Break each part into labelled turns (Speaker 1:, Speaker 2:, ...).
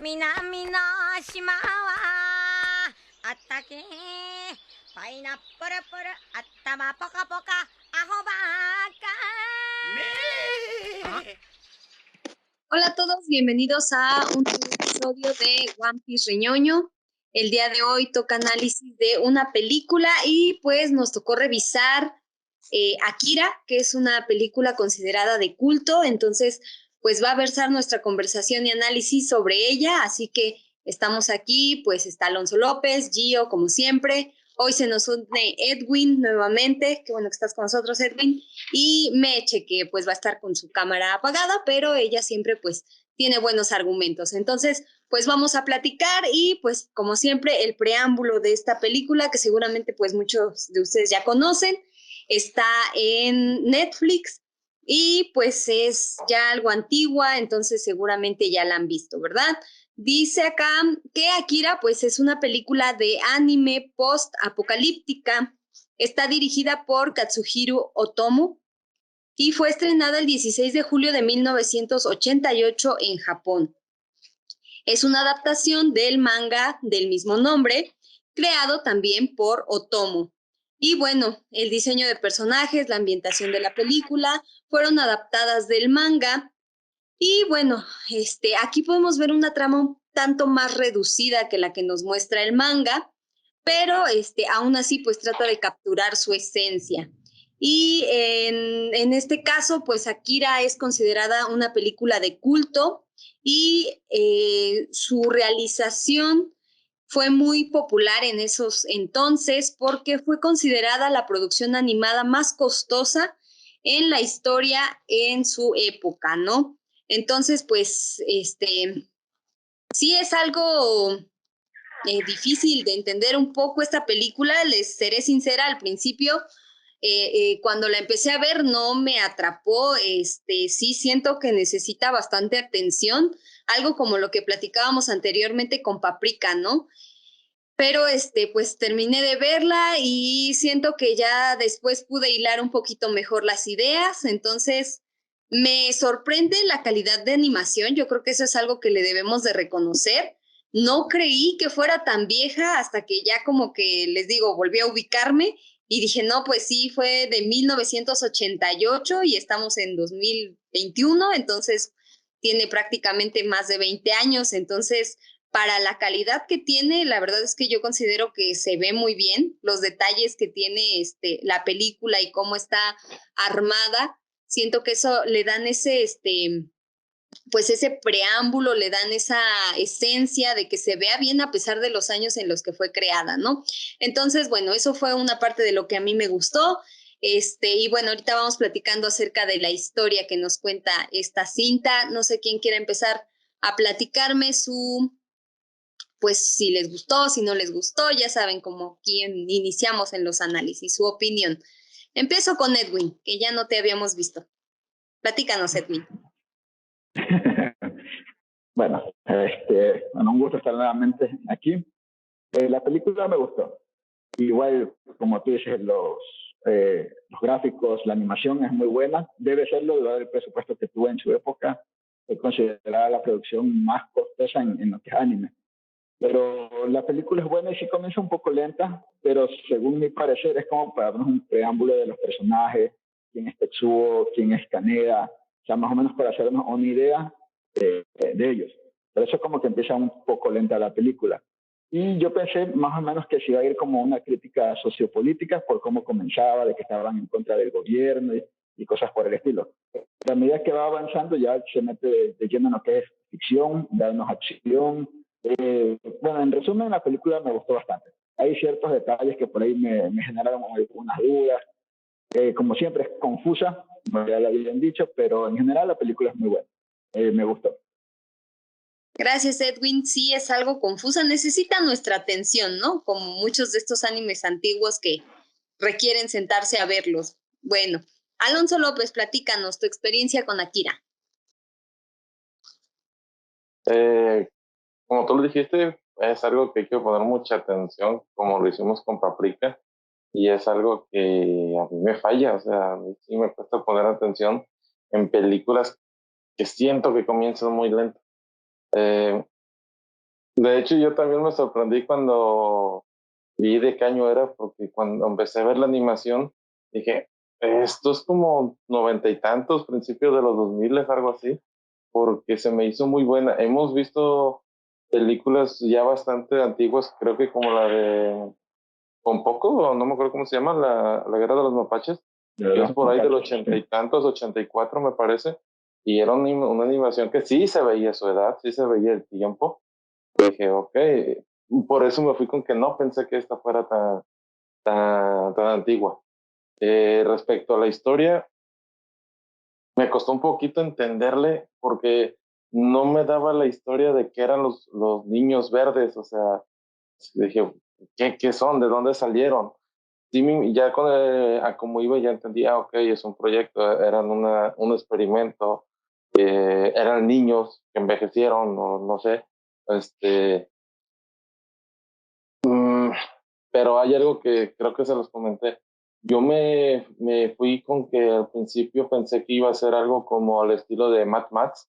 Speaker 1: 南の島はあったけパイナップルプル頭ポカポカアホバーカ
Speaker 2: Hola a todos, bienvenidos a un nuevo episodio de One Piece Reñoño. El día de hoy toca análisis de una película y pues nos tocó revisar Akira, que es una película considerada de culto, entonces pues va a versar nuestra conversación y análisis sobre ella, así que estamos aquí, pues está Alonso López, Gio, como siempre. Hoy se nos une Edwin nuevamente, qué bueno que estás con nosotros, Edwin, y Meche, que pues va a estar con su cámara apagada, pero ella siempre pues tiene buenos argumentos. Entonces, pues vamos a platicar y pues como siempre el preámbulo de esta película que seguramente pues muchos de ustedes ya conocen, está en Netflix y pues es ya algo antigua, entonces seguramente ya la han visto, ¿verdad? Dice acá que Akira pues es una película de anime post-apocalíptica. Está dirigida por Katsuhiro Otomo y fue estrenada el 16 de julio de 1988 en Japón. Es una adaptación del manga del mismo nombre, creado también por Otomo. Y bueno, el diseño de personajes, la ambientación de la película fueron adaptadas del manga. Y bueno, aquí podemos ver una trama un tanto más reducida que la que nos muestra el manga, pero aún así pues trata de capturar su esencia. Y en este caso, pues Akira es considerada una película de culto y su realización fue muy popular en esos entonces porque fue considerada la producción animada más costosa en la historia en su época, ¿no? Entonces, pues, sí es algo difícil de entender un poco esta película, les seré sincera, al principio, cuando la empecé a ver no me atrapó, sí siento que necesita bastante atención, algo como lo que platicábamos anteriormente con Paprika, ¿no? Pero pues terminé de verla y siento que ya después pude hilar un poquito mejor las ideas, entonces me sorprende la calidad de animación, yo creo que eso es algo que le debemos de reconocer. No creí que fuera tan vieja hasta que ya como que les digo, volví a ubicarme y dije, no, pues sí, fue de 1988 y estamos en 2021, entonces tiene prácticamente más de 20 años, entonces para la calidad que tiene, la verdad es que yo considero que se ve muy bien los detalles que tiene la película y cómo está armada. Siento que eso le dan pues ese preámbulo, le dan esa esencia de que se vea bien a pesar de los años en los que fue creada, ¿no? Entonces, bueno, eso fue una parte de lo que a mí me gustó. Y bueno, ahorita vamos platicando acerca de la historia que nos cuenta esta cinta. No sé quién quiera empezar a platicarme pues si les gustó, si no les gustó, ya saben como quién iniciamos en los análisis, su opinión. Empiezo con Edwin, que ya no te habíamos visto. Platícanos, Edwin.
Speaker 3: Bueno, un gusto estar nuevamente aquí. La película me gustó. Igual, como tú dices, los gráficos, la animación es muy buena. Debe serlo, dado el presupuesto que tuvo en su época. Es considerada la producción más costosa en lo que es anime. Pero la película es buena y sí comienza un poco lenta, pero según mi parecer es como para darnos un preámbulo de los personajes, quién es Tetsuo, quién es Kaneda, o sea, más o menos para hacernos una idea de ellos. Por eso como que empieza un poco lenta la película. Y yo pensé más o menos que se iba a ir como una crítica sociopolítica por cómo comenzaba, de que estaban en contra del gobierno y cosas por el estilo. Pero a medida que va avanzando ya se mete de lleno en lo que es ficción, darnos acción. Bueno, en resumen, la película me gustó bastante. Hay ciertos detalles que por ahí me generaron algunas dudas. Como siempre es confusa, como ya lo habían dicho, pero en general la película es muy buena. Me gustó.
Speaker 2: Gracias, Edwin. Sí, es algo confusa. Necesita nuestra atención, ¿no? Como muchos de estos animes antiguos que requieren sentarse a verlos. Bueno, Alonso López, platícanos tu experiencia con Akira.
Speaker 4: Como tú lo dijiste, es algo que hay que poner mucha atención, como lo hicimos con Paprika, y es algo que a mí me falla, o sea, a mí sí me cuesta poner atención en películas que siento que comienzan muy lento. Eh, De hecho, yo también me sorprendí cuando vi de qué año era, porque cuando empecé a ver la animación, dije, esto es como 90 y tantos, principios de los 2000, algo así, porque se me hizo muy buena. Hemos visto películas ya bastante antiguas, creo que como la de Con Poco, o no me acuerdo cómo se llama, la Guerra de los Mapaches,
Speaker 3: De
Speaker 4: que es
Speaker 3: verdad,
Speaker 4: por ahí del
Speaker 3: Mapache,
Speaker 4: 80
Speaker 3: sí.
Speaker 4: y tantos, 84 me parece, y era una animación que sí se veía su edad, sí se veía el tiempo. Dije, ok, por eso me fui con que no pensé que esta fuera tan antigua. Respecto a la historia, me costó un poquito entenderle porque no me daba la historia de qué eran los niños verdes, o sea, dije, ¿qué son? ¿De dónde salieron? Sí, ya a como iba ya entendía, ok, es un proyecto, eran un experimento, eran niños que envejecieron, no sé, este, mm, pero hay algo que creo que se los comenté. Yo me fui con que al principio pensé que iba a ser algo como al estilo de Mad Max,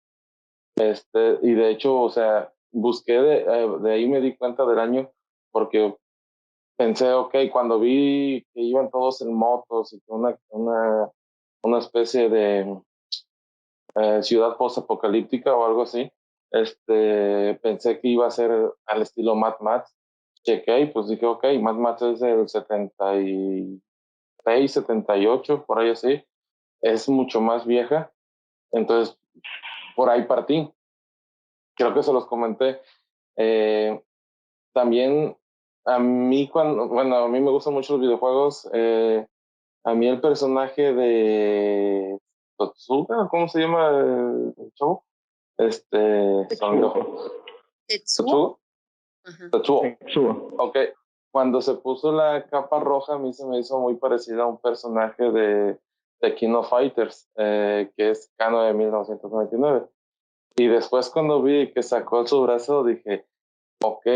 Speaker 4: y de hecho, o sea, busqué de ahí me di cuenta del año, porque pensé, ok, cuando vi que iban todos en motos y que una especie de ciudad post-apocalíptica o algo así, pensé que iba a ser al estilo Mad Max. Chequé y pues dije, ok, Mad Max es del 76, 78, por ahí así, es mucho más vieja, entonces por ahí partí. Creo que se los comenté. Eh, También a mí, bueno, a mí me gustan mucho los videojuegos. A mí el personaje de Totsuka, ¿cómo se llama el chavo? Se me olvidó.
Speaker 2: ¿Tetsuo?
Speaker 4: Tetsuo.
Speaker 2: Ajá.
Speaker 4: Tetsuo.
Speaker 3: Subo.
Speaker 4: Ok. Cuando se puso la capa roja, a mí se me hizo muy parecida a un personaje de King of Fighters, que es Kano de 1999. Y después cuando vi que sacó su brazo, dije, ok,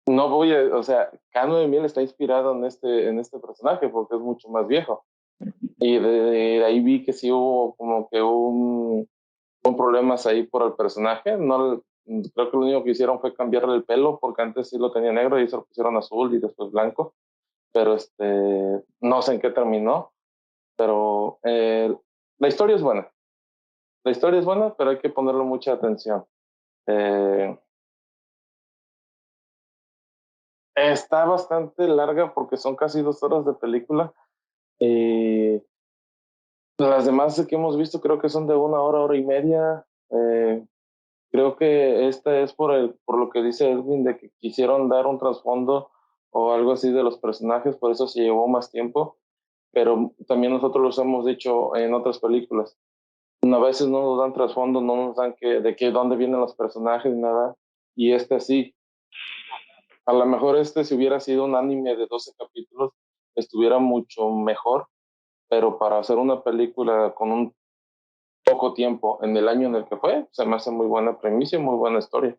Speaker 4: no o sea, Kano de Miel está inspirado en este personaje porque es mucho más viejo. Y de ahí vi que sí hubo como que un problemas ahí por el personaje. No, creo que lo único que hicieron fue cambiarle el pelo porque antes sí lo tenía negro y se lo pusieron azul y después blanco. Pero no sé en qué terminó. Pero la historia es buena. La historia es buena, pero hay que ponerle mucha atención. Eh, Está bastante larga porque son casi 2 horas de película. Y las demás que hemos visto creo que son de 1 hora, hora y media. Creo que esta es por lo que dice Edwin, de que quisieron dar un trasfondo o algo así de los personajes, por eso se llevó más tiempo, pero también nosotros los hemos dicho en otras películas. A veces no nos dan trasfondo, no nos dan dónde vienen los personajes ni nada, y sí, a lo mejor si hubiera sido un anime de 12 capítulos, estuviera mucho mejor, pero para hacer una película con un poco tiempo en el año en el que fue, se me hace muy buena premisa y muy buena historia.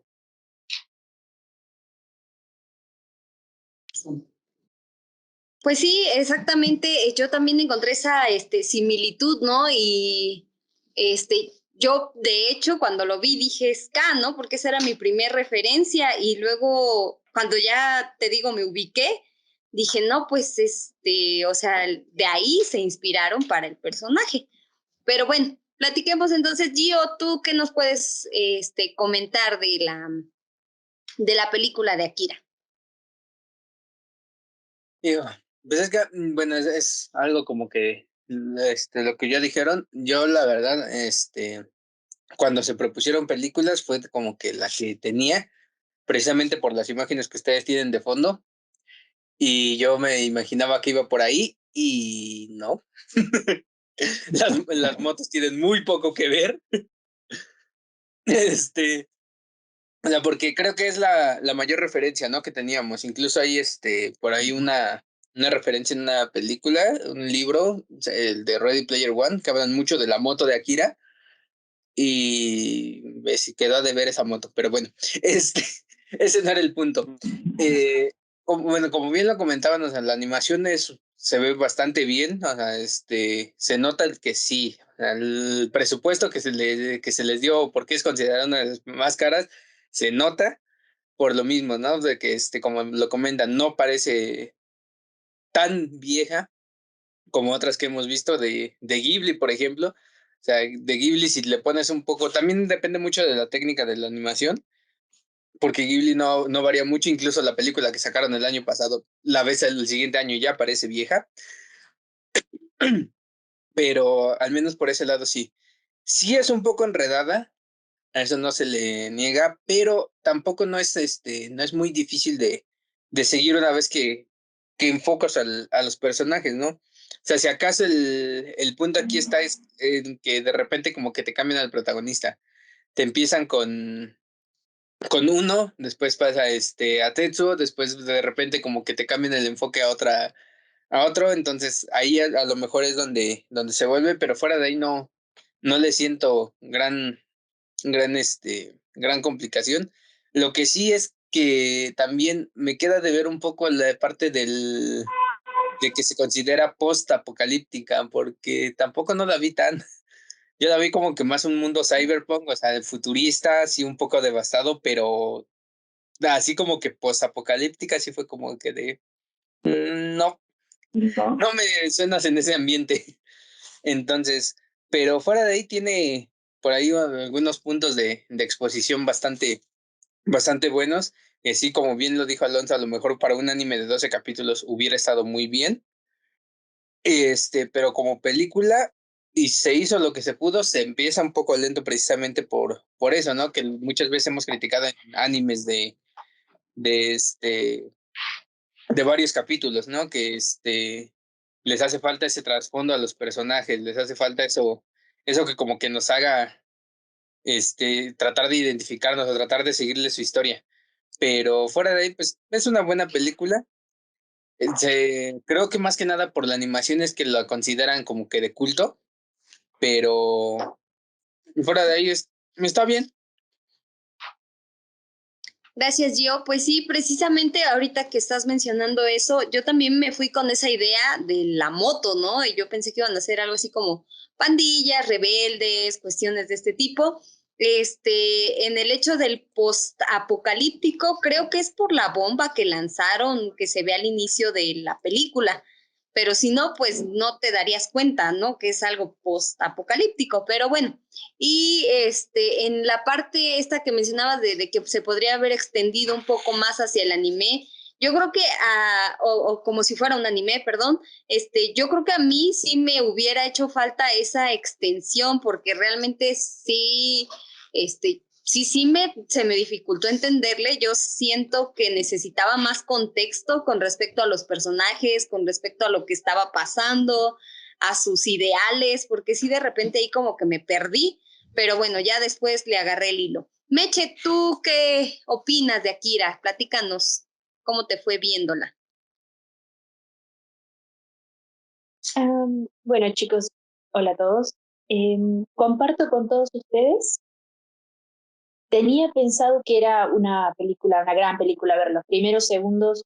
Speaker 2: Pues sí, exactamente. Yo también encontré esa similitud, ¿no? Y yo, de hecho, cuando lo vi dije Ska, ¿no? Porque esa era mi primer referencia. Y luego, cuando ya te digo, me ubiqué, dije, no, pues o sea, de ahí se inspiraron para el personaje. Pero bueno, platiquemos entonces, Gio, ¿tú qué nos puedes comentar de la película de Akira?
Speaker 5: Digo, pues es que, bueno, es algo como que lo que ya dijeron, yo la verdad, cuando se propusieron películas fue como que la que tenía, precisamente por las imágenes que ustedes tienen de fondo, y yo me imaginaba que iba por ahí, y no. Las motos tienen muy poco que ver. este, O sea, porque creo que es la mayor referencia, ¿no? Que teníamos. Incluso hay por ahí una referencia en una película, un libro, o sea, el de Ready Player One, que hablan mucho de la moto de Akira. Y si quedó de ver esa moto. Pero bueno, este, ese no era el punto. Eh, como bien lo comentaban, o sea, la animación se ve bastante bien. O sea, se nota que sí. O sea, el presupuesto que se les dio, porque es considerada una de las más caras, se nota. por lo mismo, ¿no? De que, como lo comentan, no parece tan vieja como otras que hemos visto de Ghibli, por ejemplo. O sea, de Ghibli si le pones un poco, también depende mucho de la técnica de la animación, porque Ghibli no varía mucho, incluso la película que sacaron el año pasado, la ves el siguiente año y ya parece vieja, pero al menos por ese lado sí. Sí es un poco enredada, a eso no se le niega, pero tampoco no es muy difícil de seguir una vez que enfocas a los personajes, ¿no? O sea, si acaso el punto aquí está es en que de repente como que te cambian al protagonista. Te empiezan con uno, después pasa a Tetsuo, después de repente como que te cambian el enfoque a otro, entonces ahí a lo mejor es donde se vuelve, pero fuera de ahí no le siento gran complicación. Lo que sí es que también me queda de ver un poco la parte de que se considera post-apocalíptica, porque tampoco no la vi tan, yo la vi como que más un mundo cyberpunk, o sea, futurista, sí un poco devastado, pero así como que post-apocalíptica, sí fue como que no,
Speaker 3: ¿no?
Speaker 5: no me suenas en ese ambiente. Entonces, pero fuera de ahí tiene por ahí algunos puntos de exposición bastante buenos, que sí, como bien lo dijo Alonso, a lo mejor para un anime de 12 capítulos hubiera estado muy bien, pero como película, y se hizo lo que se pudo, se empieza un poco lento precisamente por eso, ¿no? Que muchas veces hemos criticado en animes de, este, de varios capítulos, ¿no? Que les hace falta ese trasfondo a los personajes, les hace falta eso que como que nos haga tratar de identificarnos o tratar de seguirle su historia. Pero fuera de ahí, pues es una buena película. Creo que más que nada por la animación es que la consideran como que de culto, pero fuera de ahí está bien.
Speaker 2: Gracias, Gio. Pues sí, precisamente ahorita que estás mencionando eso, yo también me fui con esa idea de la moto, ¿no? Y yo pensé que iban a hacer algo así como pandillas, rebeldes, cuestiones de este tipo. En el hecho del post-apocalíptico, creo que es por la bomba que lanzaron que se ve al inicio de la película. Pero si no, pues no te darías cuenta, ¿no? Que es algo post-apocalíptico. Pero bueno, y en la parte esta que mencionabas de que se podría haber extendido un poco más hacia el anime, yo creo que, o como si fuera un anime, perdón, yo creo que a mí sí me hubiera hecho falta esa extensión porque realmente sí, se me dificultó entenderle. Yo siento que necesitaba más contexto con respecto a los personajes, con respecto a lo que estaba pasando, a sus ideales, porque sí de repente ahí como que me perdí, pero bueno, ya después le agarré el hilo. Meche, ¿tú qué opinas de Akira? Platícanos cómo te fue viéndola.
Speaker 6: Bueno, chicos, hola a todos. Comparto con todos ustedes. Tenía pensado que era una película, una gran película. A ver, los primeros segundos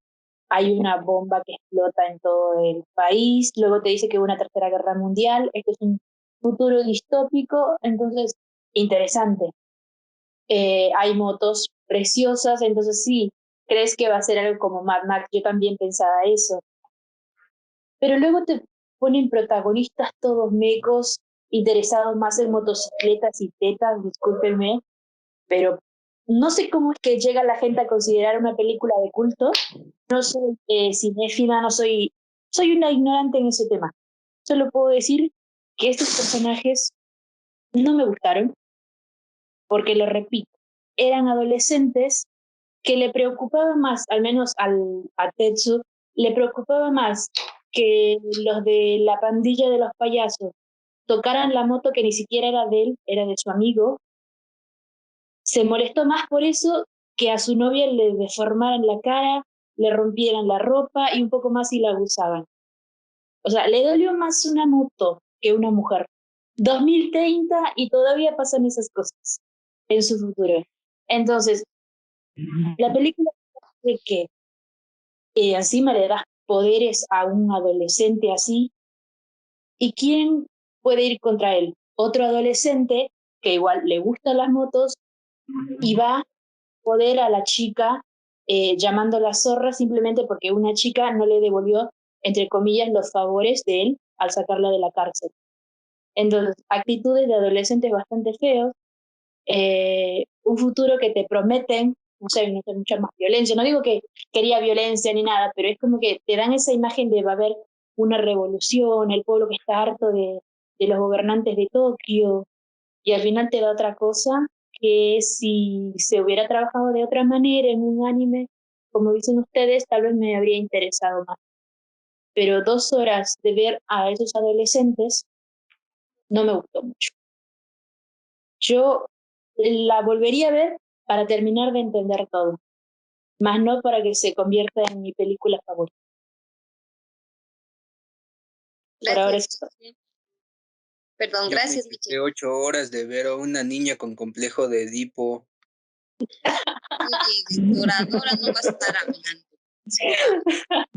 Speaker 6: hay una bomba que explota en todo el país, luego te dice que hubo una tercera guerra mundial, esto es un futuro distópico, entonces interesante. Hay motos preciosas, entonces sí, crees que va a ser algo como Mad Max, yo también pensaba eso. Pero luego te ponen protagonistas todos mecos, interesados más en motocicletas y tetas, discúlpenme, pero no sé cómo es que llega la gente a considerar una película de culto. No soy cinéfila, soy una ignorante en ese tema. Solo puedo decir que estos personajes no me gustaron, porque lo repito, eran adolescentes que le preocupaba más, al menos a Tetsu, le preocupaba más que los de la pandilla de los payasos tocaran la moto que ni siquiera era de él, era de su amigo. Se molestó más por eso que a su novia le deformaran la cara, le rompieran la ropa y un poco más si la abusaban. O sea, le dolió más una moto que una mujer. 2030 y todavía pasan esas cosas en su futuro. Entonces, la película de que encima le das poderes a un adolescente así, ¿y quién puede ir contra él? Otro adolescente que igual le gustan las motos y va poder a la chica llamándola zorra simplemente porque una chica no le devolvió, entre comillas, los favores de él al sacarla de la cárcel. Entonces, actitudes de adolescentes bastante feos, un futuro que te prometen, no sé, mucha más violencia. No digo que quería violencia ni nada, pero es como que te dan esa imagen de va a haber una revolución, el pueblo que está harto de los gobernantes de Tokio, y al final te da otra cosa que si se hubiera trabajado de otra manera en un anime, como dicen ustedes, tal vez me habría interesado más. Pero 2 horas de ver a esos adolescentes no me gustó mucho. Yo la volvería a ver para terminar de entender todo, más no para que se convierta en mi película favorita. Por ahora es
Speaker 2: Gracias. Perdón,
Speaker 5: Yo
Speaker 2: gracias,
Speaker 5: me
Speaker 2: Michelle.
Speaker 5: quité 8 horas de ver a una niña con complejo de Edipo.
Speaker 2: Oye, Doradora no va a estar hablando.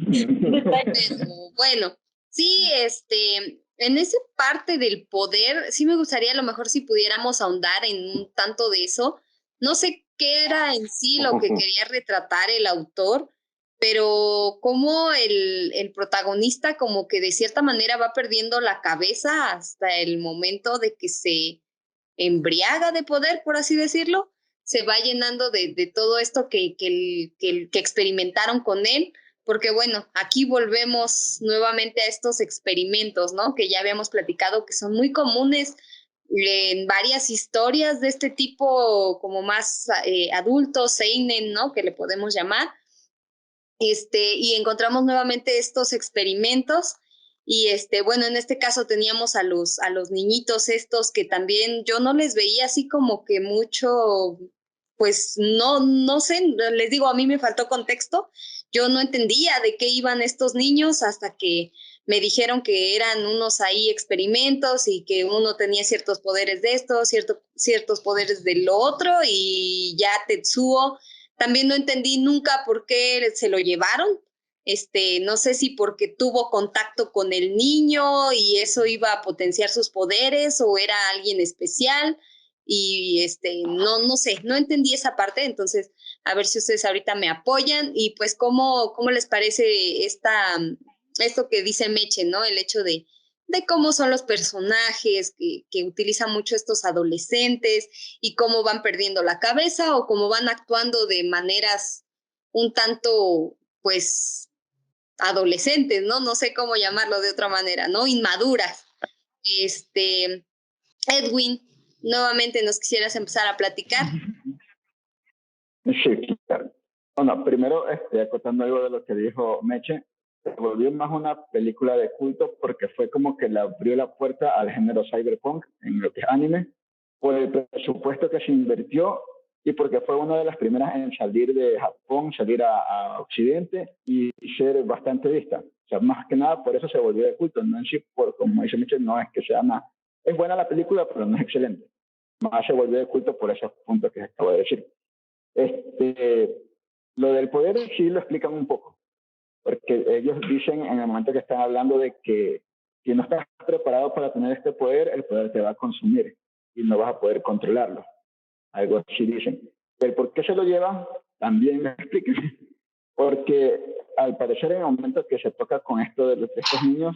Speaker 2: Pero bueno, sí, en esa parte del poder, sí me gustaría a lo mejor si pudiéramos ahondar en un tanto de eso. No sé qué era en sí lo que quería retratar el autor, pero como el protagonista como que de cierta manera va perdiendo la cabeza hasta el momento de que se embriaga de poder, por así decirlo, se va llenando de todo esto que experimentaron con él, porque bueno, aquí volvemos nuevamente a estos experimentos, ¿no? Que ya habíamos platicado que son muy comunes en varias historias de este tipo, como más adultos, seinen, ¿no? Que le podemos llamar. Y encontramos nuevamente estos experimentos y bueno, en este caso teníamos a los niñitos estos que también yo no les veía así como que mucho, pues no sé, les digo, a mí me faltó contexto, yo no entendía de qué iban estos niños hasta que me dijeron que eran unos ahí experimentos y que uno tenía ciertos poderes de esto, ciertos poderes del otro y ya Tetsuo también no entendí nunca por qué se lo llevaron. No sé si porque tuvo contacto con el niño y eso iba a potenciar sus poderes o era alguien especial y no sé, no entendí esa parte, entonces a ver si ustedes ahorita me apoyan y pues cómo les parece esto que dice Meche, ¿no? El hecho de cómo son los personajes que utilizan mucho estos adolescentes y cómo van perdiendo la cabeza o cómo van actuando de maneras un tanto, pues, adolescentes, ¿no? No sé cómo llamarlo de otra manera, ¿no? Inmaduras. Edwin, nuevamente nos quisieras empezar a platicar.
Speaker 3: Sí, claro. Bueno, primero, acotando algo de lo que dijo Meche, se volvió más una película de culto porque fue como que le abrió la puerta al género cyberpunk en lo que es anime, por el presupuesto que se invirtió y porque fue una de las primeras en salir de Japón, salir a Occidente y ser bastante vista. O sea, más que nada por eso se volvió de culto, no en sí, por, como dice Meche, no es que sea más. Es buena la película, pero no es excelente. Más se volvió de culto por esos puntos que acabo de decir. Lo del poder sí lo explican un poco, porque ellos dicen en el momento que están hablando de que si no estás preparado para tener este poder, el poder te va a consumir y no vas a poder controlarlo. Algo así dicen. Pero ¿por qué se lo llevan? También me explican. Porque al parecer en el momento que se toca con esto de estos niños,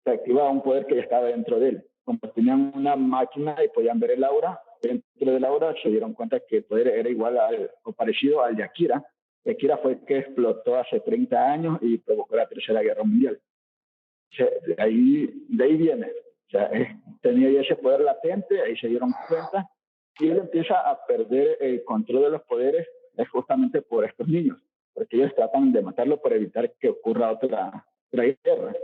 Speaker 3: se activa un poder que ya estaba dentro de él. Como tenían una máquina y podían ver el aura, dentro del aura se dieron cuenta que el poder era igual o parecido al de Akira. Akira fue el que explotó hace 30 años y provocó la Tercera Guerra Mundial. O sea, de ahí viene. O sea, tenía ya ese poder latente, ahí se dieron cuenta, y él empieza a perder el control de los poderes es justamente por estos niños, porque ellos tratan de matarlo para evitar que ocurra otra guerra.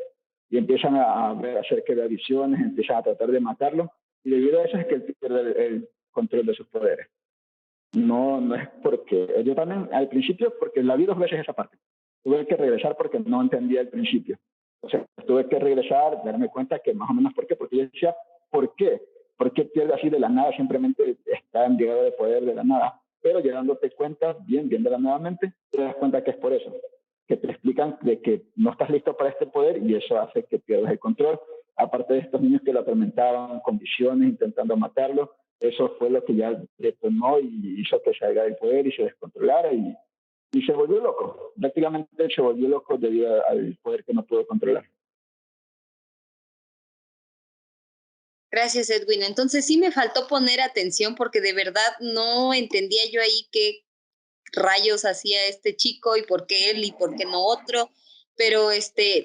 Speaker 3: Y empiezan a hacer que vea visiones, empiezan a tratar de matarlo, y debido a eso es que él pierde el control de sus poderes. No es porque, yo también al principio, porque la vi 2 veces esa parte, tuve que regresar porque no entendía el principio. O sea, tuve que regresar, darme cuenta que más o menos por qué, porque yo decía, ¿por qué? ¿Por qué pierde así de la nada? Simplemente está en llegada de poder de la nada. Pero ya dándote cuenta, viéndola nuevamente, te das cuenta que es por eso. Que te explican de que no estás listo para este poder y eso hace que pierdas el control. Aparte de estos niños que lo atormentaban con visiones, intentando matarlo, eso fue lo que ya detonó y hizo que salga del poder y se descontrolara y se volvió loco. Prácticamente se volvió loco debido al poder que no pudo controlar.
Speaker 2: Gracias, Edwin. Entonces sí me faltó poner atención porque de verdad no entendía yo ahí qué rayos hacía este chico y por qué él y por qué no otro. Pero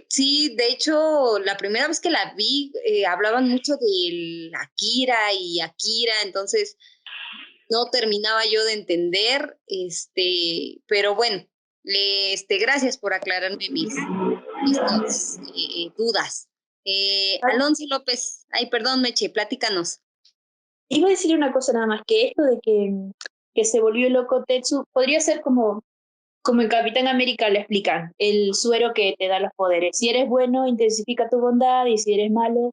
Speaker 2: sí, de hecho, la primera vez que la vi, hablaban mucho de Akira y Akira, entonces no terminaba yo de entender, pero bueno, gracias por aclararme estas dudas. Alonso López, ay, perdón, Meche, platícanos.
Speaker 6: Iba a decir una cosa nada más, que esto de que se volvió loco Tetsu podría ser como en Capitán América le explican, el suero que te da los poderes. Si eres bueno, intensifica tu bondad, y si eres malo,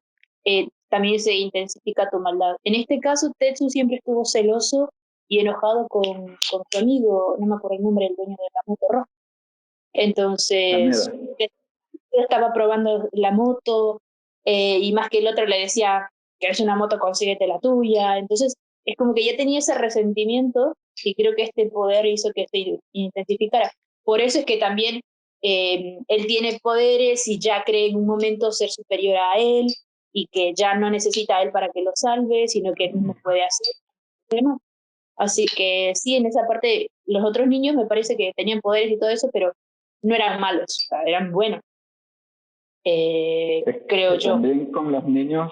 Speaker 6: también se intensifica tu maldad. En este caso, Tetsu siempre estuvo celoso y enojado con su amigo, no me acuerdo el nombre, el dueño de la moto roja. Entonces, él estaba probando la moto, y más que el otro le decía, ¿querés una moto? Consíguete la tuya. Entonces, es como que ya tenía ese resentimiento y creo que este poder hizo que se intensificara. Por eso es que también él tiene poderes y ya cree en un momento ser superior a él y que ya no necesita a él para que lo salve, sino que él mismo puede hacer. ¿No? Así que sí, en esa parte, los otros niños me parece que tenían poderes y todo eso, pero no eran malos, o sea, eran buenos, creo yo.
Speaker 3: También con los niños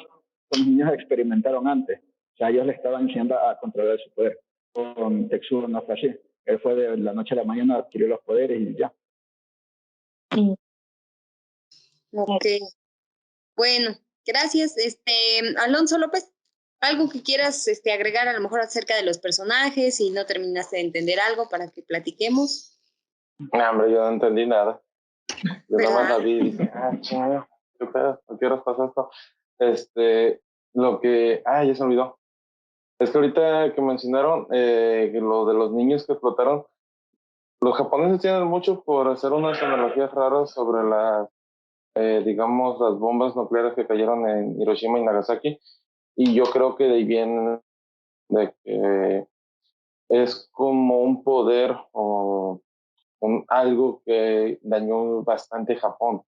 Speaker 3: experimentaron antes. O sea, ellos le estaban enseñando a controlar su poder. Con Tetsuo no fue así. Él fue de la noche a la mañana, adquirió los poderes y ya.
Speaker 2: Ok. Bueno, gracias. Alonso López, algo que quieras agregar a lo mejor acerca de los personajes y no terminaste de entender algo para que platiquemos.
Speaker 4: No, hombre, yo no entendí nada. Yo nada más la vi y dije, chinga, qué pedo, ¿a qué horas pasa esto? Ya se me olvidó. Es que ahorita que mencionaron que lo de los niños que explotaron, los japoneses tienen mucho por hacer unas analogías raras sobre digamos, las bombas nucleares que cayeron en Hiroshima y Nagasaki. Y yo creo que de ahí viene de que es como un poder o algo que dañó bastante Japón,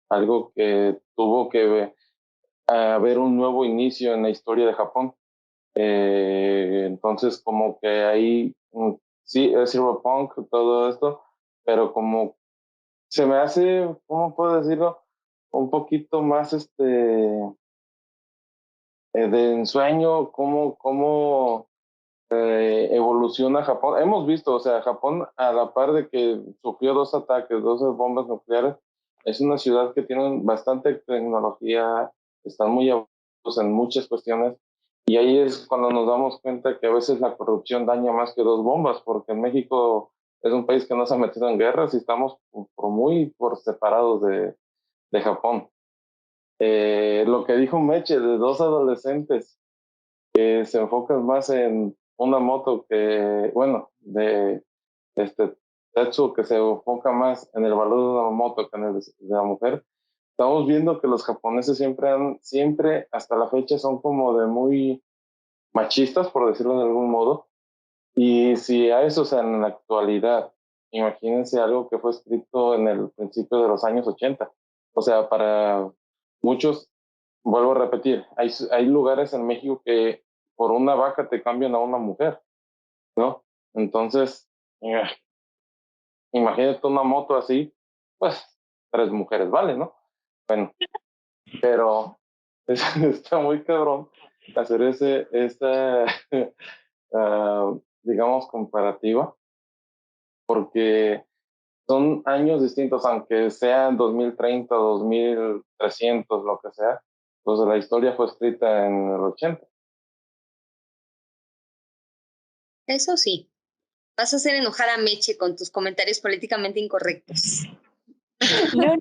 Speaker 4: algo que tuvo que haber un nuevo inicio en la historia de Japón. Entonces, como que ahí, sí, es cyberpunk, todo esto, pero como se me hace, ¿cómo puedo decirlo? Un poquito más de ensueño, cómo evoluciona Japón. Hemos visto, o sea, Japón, a la par de que sufrió 2 ataques, 2 bombas nucleares, es una ciudad que tiene bastante tecnología, están muy avanzados en muchas cuestiones, y ahí es cuando nos damos cuenta que a veces la corrupción daña más que 2 bombas, porque en México es un país que no se ha metido en guerras y estamos por separados de Japón. Lo que dijo Meche de 2 adolescentes que se enfocan más en una moto que, bueno, de Tetsu, que se enfoca más en el valor de una moto que en el de la mujer. Estamos viendo que los japoneses siempre hasta la fecha son como de muy machistas, por decirlo de algún modo. Y si a eso, o sea, en la actualidad, imagínense algo que fue escrito en el principio de los años 80. O sea, para muchos, vuelvo a repetir, hay lugares en México que por una vaca te cambian a una mujer, ¿no? Entonces, imagínate una moto así, pues 3 mujeres vale, ¿no? Bueno, pero está muy cabrón hacer esta, digamos, comparativa, porque son años distintos, aunque sean 2030, 2300, lo que sea, pues la historia fue escrita en el 80.
Speaker 2: Eso sí, vas a hacer enojar a Meche con tus comentarios políticamente incorrectos.
Speaker 6: No,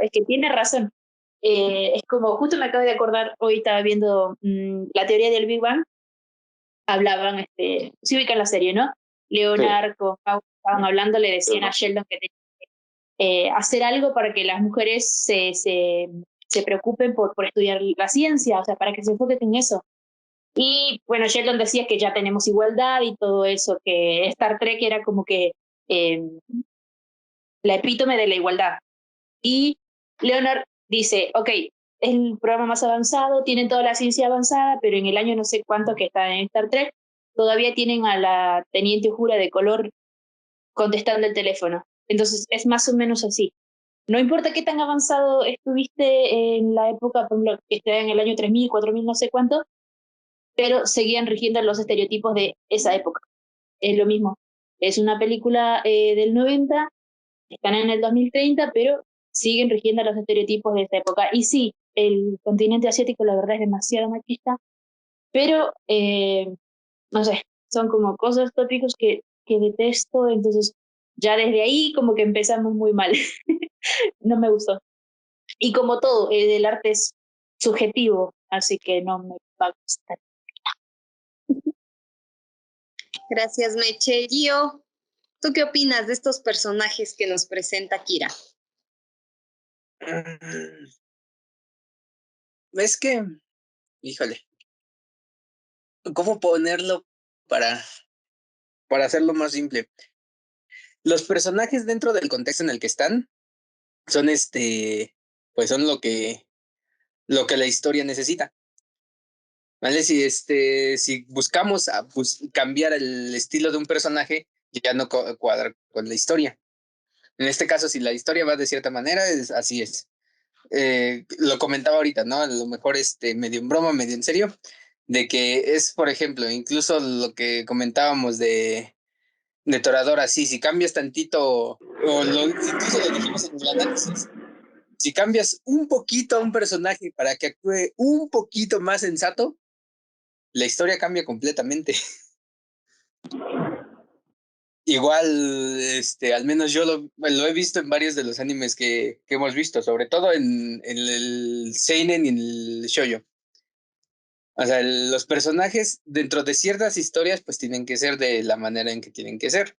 Speaker 6: es que tiene razón. Es como, justo me acabo de acordar, hoy estaba viendo la teoría del Big Bang, hablaban, se ubica en la serie, ¿no? Leonard con Howard estaban hablando, le decían a Sheldon que tenía que hacer algo para que las mujeres se preocupen por estudiar la ciencia, o sea, para que se enfoquen en eso. Y bueno, Sheldon decía que ya tenemos igualdad y todo eso, que Star Trek era como que eh, la epítome de la igualdad. Y Leonard dice, ok, es el programa más avanzado, tienen toda la ciencia avanzada, pero en el año no sé cuánto que está en Star Trek, todavía tienen a la teniente Uhura de color contestando el teléfono. Entonces es más o menos así. No importa qué tan avanzado estuviste en la época, por ejemplo, que esté en el año 3000, 4000, no sé cuánto, pero seguían rigiendo los estereotipos de esa época. Es lo mismo. Es una película del 90, están en el 2030, pero siguen rigiendo los estereotipos de esa época. Y sí, el continente asiático la verdad es demasiado machista, pero no sé, son como cosas, tópicos que detesto, entonces ya desde ahí como que empezamos muy mal. No me gustó. Y como todo, el arte es subjetivo, así que no me va a gustar.
Speaker 2: Gracias, Meche. Gio, ¿tú qué opinas de estos personajes que nos presenta Kira?
Speaker 5: Es que, híjole, ¿cómo ponerlo para, para hacerlo más simple? Los personajes dentro del contexto en el que están son pues son lo que la historia necesita. ¿Vale? Si buscamos cambiar el estilo de un personaje, ya no cuadra con la historia. En este caso, si la historia va de cierta manera, así es. Lo comentaba ahorita, ¿no? A lo mejor medio en broma, medio en serio, de que es, por ejemplo, incluso lo que comentábamos de Toradora, sí, si cambias tantito, incluso lo dijimos en el análisis, si cambias un poquito a un personaje para que actúe un poquito más sensato, la historia cambia completamente. Igual, al menos yo lo he visto en varios de los animes que hemos visto, sobre todo en el seinen y en el shoujo. O sea, los personajes dentro de ciertas historias pues tienen que ser de la manera en que tienen que ser.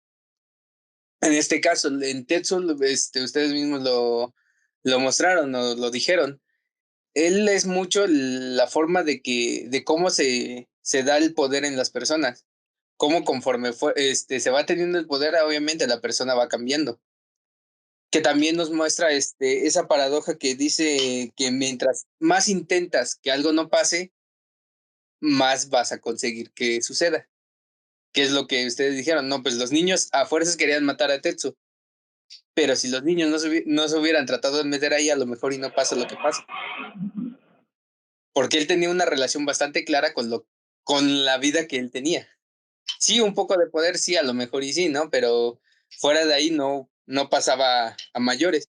Speaker 5: En este caso, en Tetsu, ustedes mismos lo mostraron o lo dijeron. Él es mucho la forma de cómo se da el poder en las personas. Cómo conforme se va teniendo el poder, obviamente la persona va cambiando. Que también nos muestra esa paradoja que dice que mientras más intentas que algo no pase, más vas a conseguir que suceda. ¿Qué es lo que ustedes dijeron? No, pues los niños a fuerzas querían matar a Tetsu, pero si los niños no se hubieran tratado de meter ahí, a lo mejor y no pasa lo que pasa. Porque él tenía una relación bastante clara con la vida que él tenía. Sí, un poco de poder, sí, a lo mejor y sí, ¿no? Pero fuera de ahí no pasaba a mayores.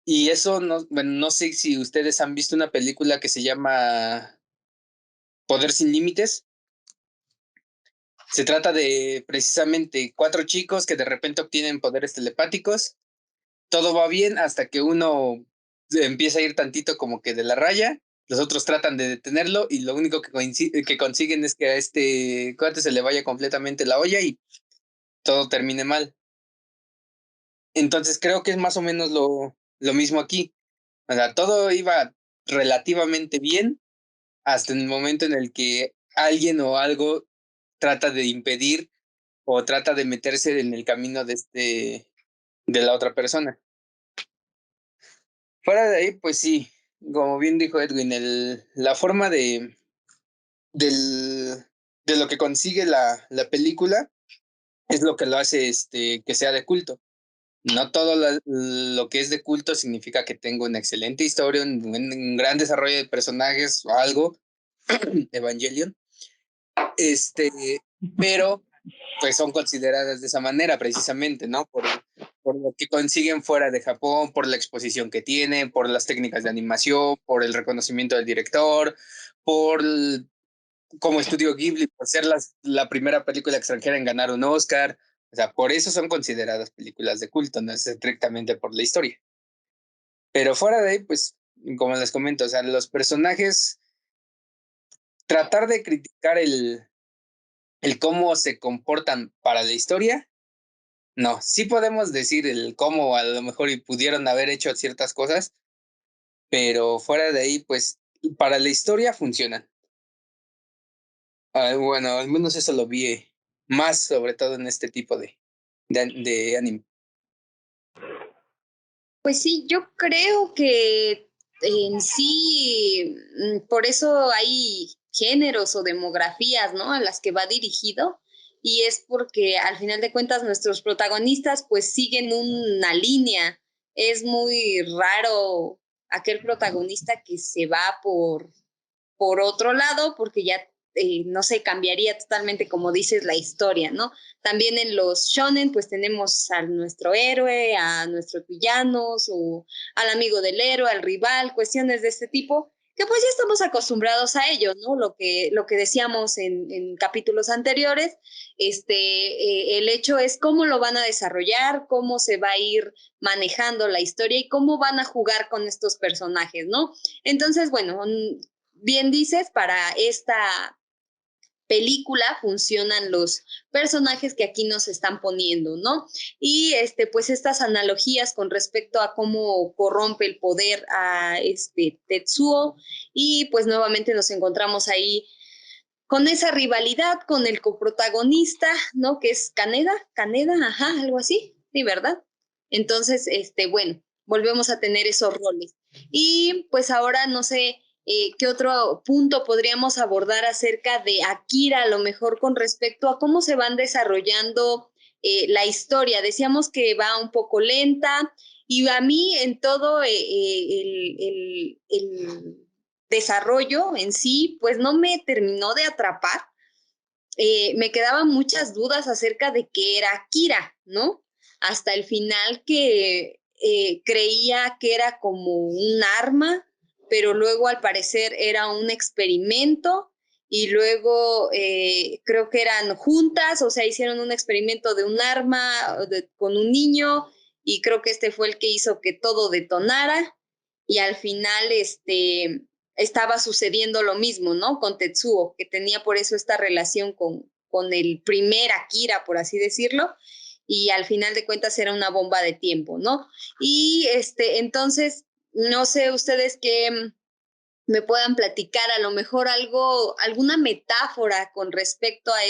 Speaker 5: Y eso, bueno, no sé si ustedes han visto una película que se llama Poder sin Límites. Se trata de precisamente 4 chicos que de repente obtienen poderes telepáticos. Todo va bien hasta que uno empieza a ir tantito como que de la raya. Los otros tratan de detenerlo y lo único que consiguen es que a este cuate se le vaya completamente la olla y todo termine mal. Entonces creo que es más o menos lo mismo aquí. O sea, todo iba relativamente bien hasta el momento en el que alguien o algo trata de impedir o trata de meterse en el camino de la otra persona. Fuera de ahí, pues sí, como bien dijo Edwin, la forma del, de lo que consigue la película es lo que lo hace que sea de culto. No todo lo que es de culto significa que tenga una excelente historia, un gran desarrollo de personajes o algo, Evangelion, pero pues son consideradas de esa manera precisamente, ¿no? Por lo que consiguen fuera de Japón, por la exposición que tienen, por las técnicas de animación, por el reconocimiento del director, por como estudio Ghibli, por ser la primera película extranjera en ganar un Oscar. O sea, por eso son consideradas películas de culto, no es estrictamente por la historia. Pero fuera de ahí, pues, como les comento, o sea, los personajes, tratar de criticar el cómo se comportan para la historia, no, sí podemos decir el cómo a lo mejor y pudieron haber hecho ciertas cosas, pero fuera de ahí, pues, para la historia funcionan. Bueno, al menos eso lo vi más, sobre todo en este tipo de anime.
Speaker 2: Pues sí, yo creo que en sí, por eso hay géneros o demografías, ¿no? A las que va dirigido. Y es porque al final de cuentas nuestros protagonistas pues siguen una línea. Es muy raro aquel protagonista que se va por otro lado, porque ya, no sé, cambiaría totalmente, como dices, la historia, ¿no? También en los shonen, pues tenemos a nuestro héroe, a nuestros villanos, o al amigo del héroe, al rival, cuestiones de este tipo, que pues ya estamos acostumbrados a ellos, ¿no? Lo que decíamos en capítulos anteriores, el hecho es cómo lo van a desarrollar, cómo se va a ir manejando la historia y cómo van a jugar con estos personajes, ¿no? Entonces, bueno, bien dices, para esta película funcionan los personajes que aquí nos están poniendo, ¿no? Y pues estas analogías con respecto a cómo corrompe el poder a Tetsuo, y pues nuevamente nos encontramos ahí con esa rivalidad con el coprotagonista, ¿no? Que es Kaneda, ajá, algo así, sí, ¿verdad? Entonces, bueno, volvemos a tener esos roles. Y pues ahora no sé qué otro punto podríamos abordar acerca de Akira, a lo mejor con respecto a cómo se van desarrollando la historia. Decíamos que va un poco lenta y a mí en todo el desarrollo en sí, pues no me terminó de atrapar. Me quedaban muchas dudas acerca de qué era Akira, ¿no? Hasta el final que creía que era como un arma, pero luego al parecer era un experimento y luego creo que eran juntas, o sea, hicieron un experimento de un arma con un niño y creo que este fue el que hizo que todo detonara y al final estaba sucediendo lo mismo, ¿no? Con Tetsuo, que tenía por eso esta relación con el primer Akira, por así decirlo, y al final de cuentas era una bomba de tiempo, ¿no? Y entonces, no sé ustedes qué me puedan platicar, a lo mejor alguna metáfora con respecto a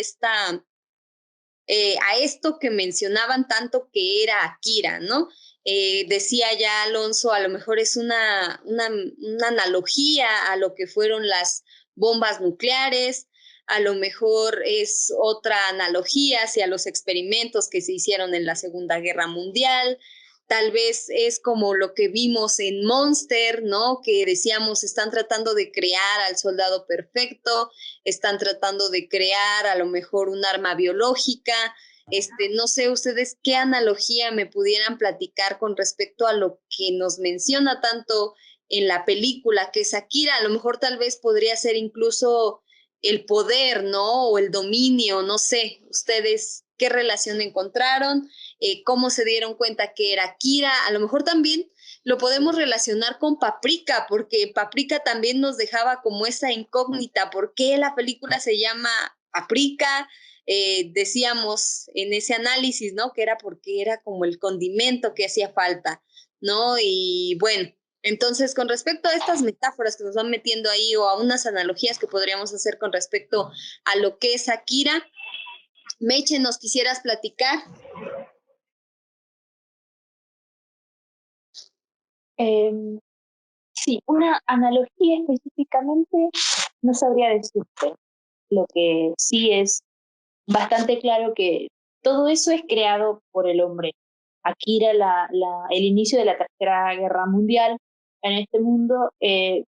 Speaker 2: esto que mencionaban tanto que era Akira, ¿no? Decía ya Alonso, a lo mejor es una analogía a lo que fueron las bombas nucleares, a lo mejor es otra analogía hacia los experimentos que se hicieron en la Segunda Guerra Mundial, tal vez es como lo que vimos en Monster, ¿no? Que decíamos, están tratando de crear al soldado perfecto, están tratando de crear a lo mejor un arma biológica. No sé ustedes qué analogía me pudieran platicar con respecto a lo que nos menciona tanto en la película, que es Akira, a lo mejor tal vez podría ser incluso el poder, ¿no? O el dominio, no sé, ustedes qué relación encontraron, cómo se dieron cuenta que era Akira, a lo mejor también lo podemos relacionar con Paprika, porque Paprika también nos dejaba como esa incógnita, ¿por qué la película se llama Paprika? Decíamos en ese análisis, ¿no? Que era porque era como el condimento que hacía falta, ¿no? Y bueno, entonces con respecto a estas metáforas que nos van metiendo ahí o a unas analogías que podríamos hacer con respecto a lo que es Akira, Meche, ¿nos quisieras platicar?
Speaker 6: Sí, una analogía específicamente no sabría decirte. Lo que sí es bastante claro que todo eso es creado por el hombre. Akira, el inicio de la Tercera Guerra Mundial en este mundo, es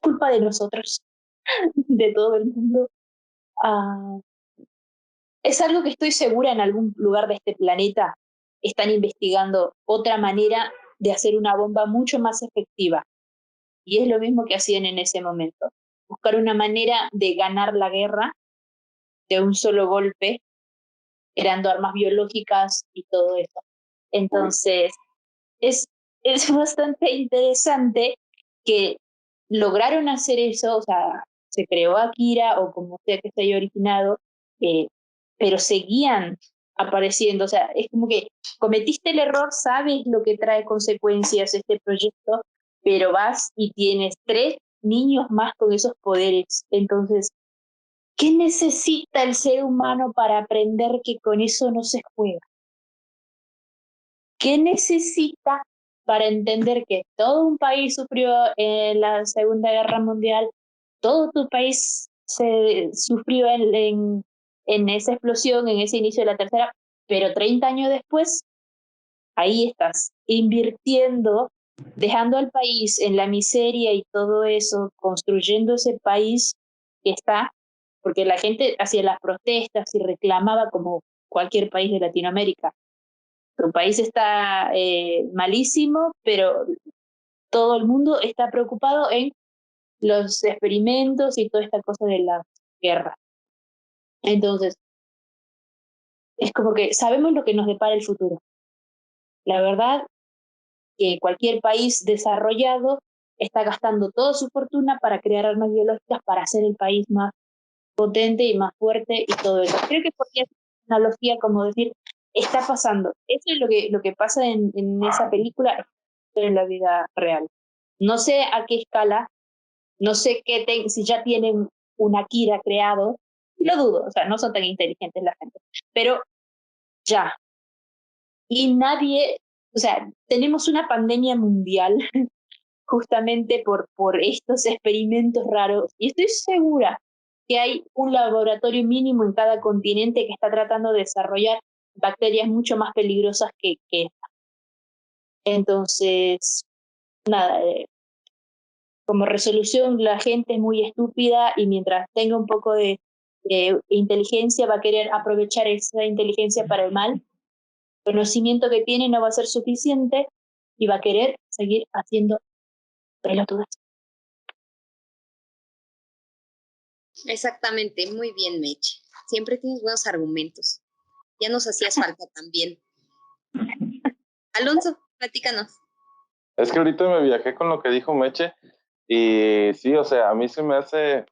Speaker 6: culpa de nosotros, de todo el mundo. Ah, es algo que estoy segura en algún lugar de este planeta están investigando otra manera de hacer una bomba mucho más efectiva. Y es lo mismo que hacían en ese momento. Buscar una manera de ganar la guerra de un solo golpe, creando armas biológicas y todo eso. Entonces, es, es bastante interesante que lograron hacer eso, o sea, se creó Akira o como sea que se haya originado, eh, pero seguían apareciendo, o sea, es como que cometiste el error, sabes lo que trae consecuencias este proyecto, pero vas y tienes 3 niños más con esos poderes, entonces ¿Qué necesita el ser humano para aprender que con eso no se juega? ¿Qué necesita para entender que todo un país sufrió en la Segunda Guerra Mundial, todo tu país se sufrió en esa explosión, en ese inicio de la tercera, pero 30 años después, ahí estás, invirtiendo, dejando al país en la miseria y todo eso, construyendo ese país que está, porque la gente hacía las protestas y reclamaba como cualquier país de Latinoamérica. Tu país está malísimo, pero todo el mundo está preocupado en los experimentos y toda esta cosa de la guerra. Entonces, es como que sabemos lo que nos depara el futuro. La verdad que cualquier país desarrollado está gastando toda su fortuna para crear armas biológicas para hacer el país más potente y más fuerte y todo eso. Creo que podría ser una analogía como decir, está pasando. Eso es lo que pasa en esa película en la vida real. No sé a qué escala, no sé si ya tienen una Kira creado, lo dudo, o sea, no son tan inteligentes la gente, pero ya. Y nadie, o sea, tenemos una pandemia mundial justamente por estos experimentos raros. Y estoy segura que hay un laboratorio mínimo en cada continente que está tratando de desarrollar bacterias mucho más peligrosas que esta. Entonces, nada, como resolución la gente es muy estúpida y mientras tenga un poco de inteligencia va a querer aprovechar esa inteligencia para el mal. El conocimiento que tiene no va a ser suficiente y va a querer seguir haciendo pelotudas.
Speaker 2: Exactamente, muy bien, Meche. Siempre tienes buenos argumentos. Ya nos hacías falta también. Alonso, platícanos.
Speaker 4: Es que ahorita me viajé con lo que dijo Meche y sí, o sea, a mí se me hace,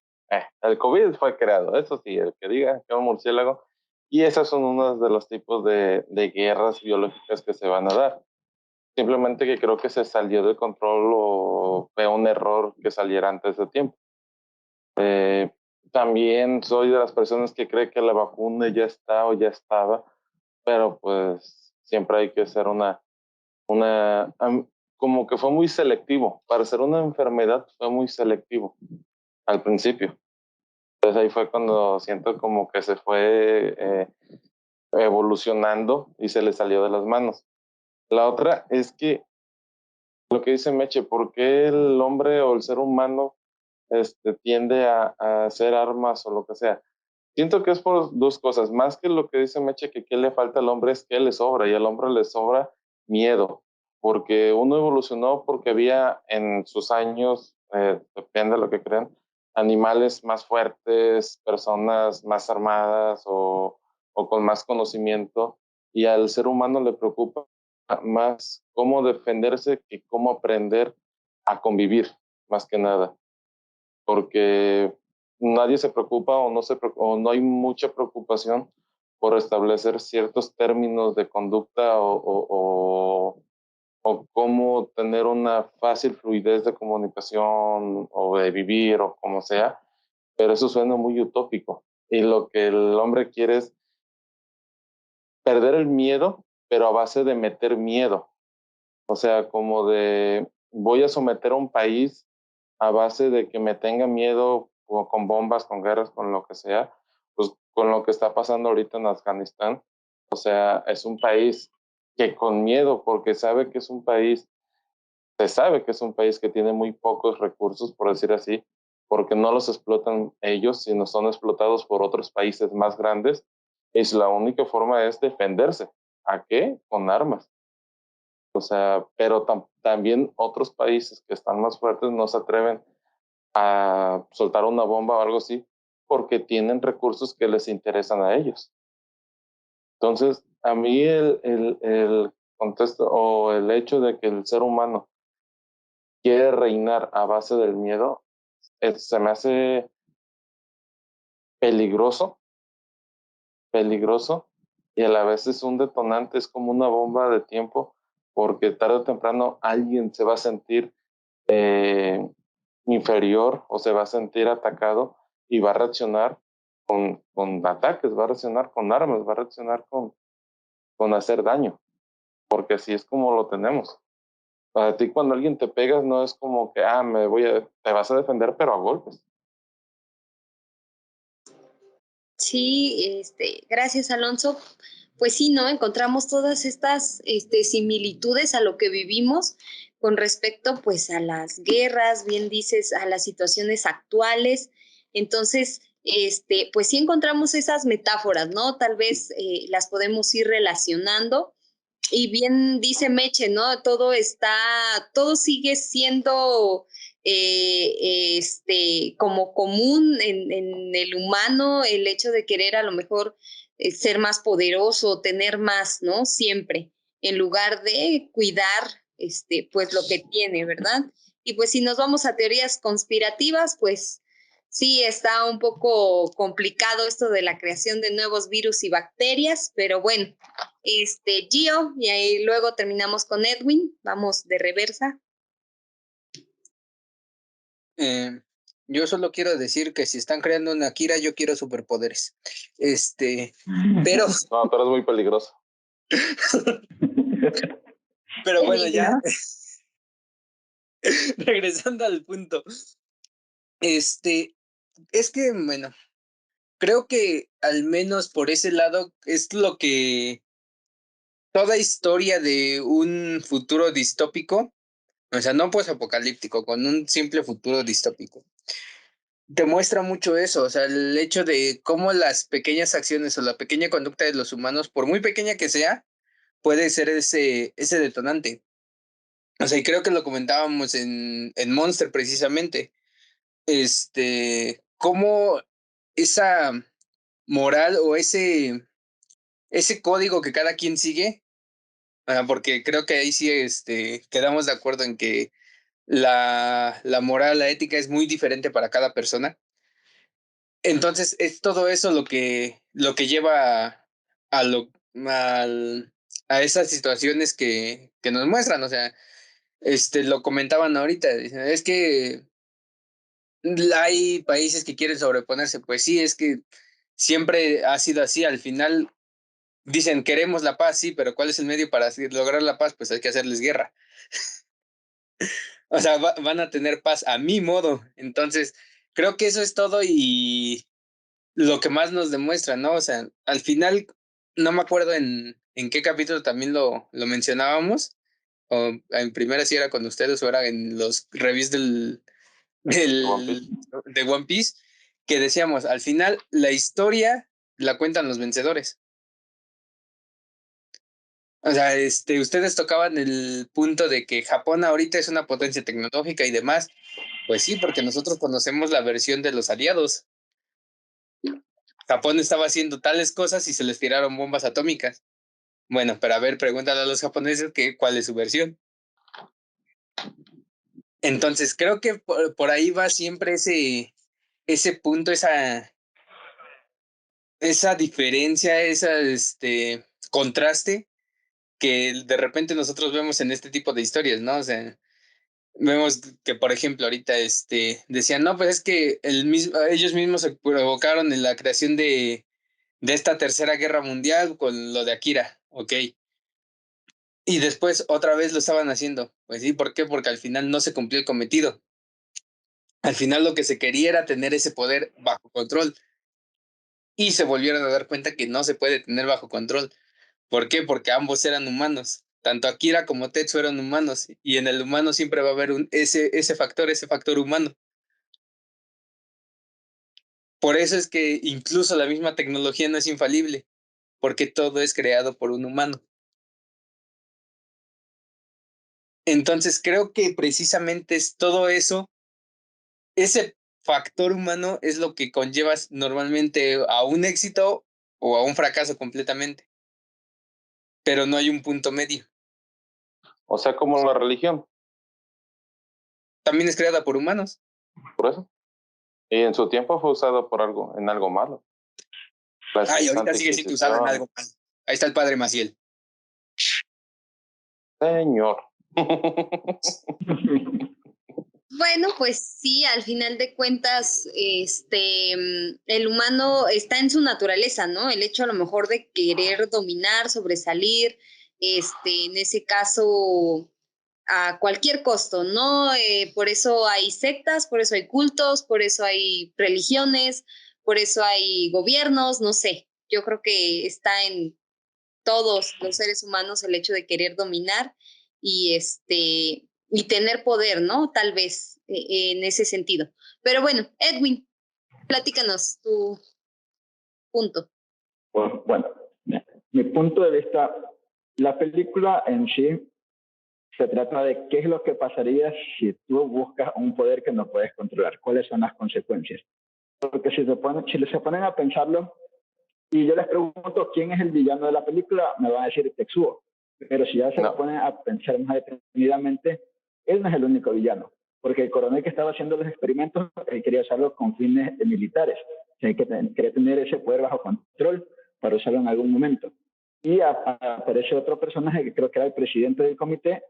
Speaker 4: el COVID fue creado, eso sí, el que diga que es un murciélago, y esas son unos de los tipos de guerras biológicas que se van a dar. Simplemente que creo que se salió de control o fue un error que saliera antes de tiempo. También soy de las personas que cree que la vacuna ya está o ya estaba, pero pues siempre hay que ser como que fue muy selectivo. Para ser una enfermedad fue muy selectivo al principio. Entonces ahí fue cuando siento como que se fue evolucionando y se le salió de las manos. La otra es que lo que dice Meche, ¿por qué el hombre o el ser humano tiende a hacer armas o lo que sea? Siento que es por dos cosas. Más que lo que dice Meche, que qué le falta al hombre es que le sobra, y al hombre le sobra miedo, porque uno evolucionó porque había en sus años, depende de lo que crean, animales más fuertes, personas más armadas o con más conocimiento, y al ser humano le preocupa más cómo defenderse que cómo aprender a convivir, más que nada, porque nadie se preocupa o no hay mucha preocupación por establecer ciertos términos de conducta o cómo tener una fácil fluidez de comunicación o de vivir o como sea, pero eso suena muy utópico. Y lo que el hombre quiere es perder el miedo, pero a base de meter miedo. O sea, como de voy a someter a un país a base de que me tenga miedo o con bombas, con guerras, con lo que sea, pues con lo que está pasando ahorita en Afganistán. O sea, es un país que con miedo, porque sabe que es un país, se sabe que es un país que tiene muy pocos recursos, por decir así, porque no los explotan ellos, sino son explotados por otros países más grandes. Es la única forma es defenderse. ¿A qué? Con armas. O sea, pero también otros países que están más fuertes no se atreven a soltar una bomba o algo así porque tienen recursos que les interesan a ellos. Entonces, a mí el contexto o el hecho de que el ser humano quiere reinar a base del miedo se me hace peligroso, peligroso, y a la vez es un detonante, es como una bomba de tiempo, porque tarde o temprano alguien se va a sentir inferior o se va a sentir atacado y va a reaccionar con ataques, va a reaccionar con armas, va a reaccionar con hacer daño, porque así es como lo tenemos. Para ti cuando alguien te pega no es como que, te vas a defender pero a golpes.
Speaker 2: Sí, gracias, Alonso. Pues sí, ¿no? Encontramos todas estas similitudes a lo que vivimos con respecto, pues, a las guerras, bien dices, a las situaciones actuales. Entonces, pues sí encontramos esas metáforas, ¿no? Tal vez las podemos ir relacionando. Y bien dice Meche, ¿no? Todo sigue siendo como común en el humano, el hecho de querer a lo mejor ser más poderoso, tener más, ¿no? Siempre, en lugar de cuidar, pues lo que tiene, ¿verdad? Y pues si nos vamos a teorías conspirativas, pues sí, está un poco complicado esto de la creación de nuevos virus y bacterias, pero bueno, Gio, y ahí luego terminamos con Edwin, vamos de reversa.
Speaker 5: Yo solo quiero decir que si están creando una Akira, yo quiero superpoderes. Pero,
Speaker 4: No, tú eres muy peligroso.
Speaker 5: pero bueno, ya regresando al punto. Es que, bueno, creo que al menos por ese lado es lo que toda historia de un futuro distópico, o sea, no pues apocalíptico, con un simple futuro distópico, te muestra mucho eso, o sea, el hecho de cómo las pequeñas acciones o la pequeña conducta de los humanos, por muy pequeña que sea, puede ser ese detonante. O sea, y creo que lo comentábamos en Monster precisamente, cómo esa moral o ese código que cada quien sigue, porque creo que ahí sí quedamos de acuerdo en que la moral, la ética es muy diferente para cada persona. Entonces, es todo eso lo que lleva a, lo, a esas situaciones que nos muestran. O sea, lo comentaban ahorita, dicen, es que hay países que quieren sobreponerse. Pues sí, es que siempre ha sido así. Al final dicen, queremos la paz, sí, pero ¿cuál es el medio para lograr la paz? Pues hay que hacerles guerra. O sea, van a tener paz a mi modo. Entonces, creo que eso es todo y lo que más nos demuestra, ¿no? O sea, al final, no me acuerdo en qué capítulo también lo mencionábamos, o en primera si era con ustedes o era en los reviews
Speaker 4: One Piece.
Speaker 5: de One Piece, que decíamos, al final la historia la cuentan los vencedores. O sea, ustedes tocaban el punto de que Japón ahorita es una potencia tecnológica y demás. Pues sí, porque nosotros conocemos la versión de los aliados. Japón estaba haciendo tales cosas y se les tiraron bombas atómicas. Bueno, pero a ver, pregúntale a los japoneses cuál es su versión. Entonces, creo que por ahí va siempre ese punto, esa diferencia, contraste que de repente nosotros vemos en este tipo de historias, ¿no? O sea, vemos que, por ejemplo, ahorita decían, no, pues es que ellos mismos se provocaron en la creación de esta tercera guerra mundial con lo de Akira, ok. Y después otra vez lo estaban haciendo. Pues sí, ¿por qué? Porque al final no se cumplió el cometido. Al final lo que se quería era tener ese poder bajo control. Y se volvieron a dar cuenta que no se puede tener bajo control. ¿Por qué? Porque ambos eran humanos. Tanto Akira como Tetsu eran humanos. Y en el humano siempre va a haber ese factor humano. Por eso es que incluso la misma tecnología no es infalible, porque todo es creado por un humano. Entonces creo que precisamente es todo eso, ese factor humano es lo que conllevas normalmente a un éxito o a un fracaso completamente, pero no hay un punto medio.
Speaker 4: O sea, como la religión,
Speaker 5: También es creada por humanos.
Speaker 4: por eso. Y en su tiempo fue usado en algo malo.
Speaker 5: Y ahorita
Speaker 4: Santa
Speaker 5: sigue siendo usada en
Speaker 4: Inquisición.
Speaker 5: algo malo. Ahí está el padre Maciel.
Speaker 4: Señor.
Speaker 2: Bueno, pues sí, al final de cuentas, el humano está en su naturaleza, ¿no? El hecho a lo mejor de querer dominar, sobresalir, en ese caso, a cualquier costo, ¿no? Por eso hay sectas, por eso hay cultos, por eso hay religiones, por eso hay gobiernos, no sé. Yo creo que está en todos los seres humanos el hecho de querer dominar y y tener poder, ¿no? Tal vez en ese sentido. Pero bueno, Edwin, platícanos tu punto.
Speaker 3: Pues, bueno, mi punto de vista, la película en sí se trata de qué es lo que pasaría si tú buscas un poder que no puedes controlar, cuáles son las consecuencias. Porque si se ponen a pensarlo, y yo les pregunto quién es el villano de la película, me van a decir Tetsuo. Pero si ya se
Speaker 4: No.
Speaker 3: ponen a pensar más detenidamente, él no es el único villano. Porque el coronel que estaba haciendo los experimentos, él quería hacerlo con fines militares. Quería tener ese poder bajo control para usarlo en algún momento. Y aparece otro personaje que creo que era el presidente del comité,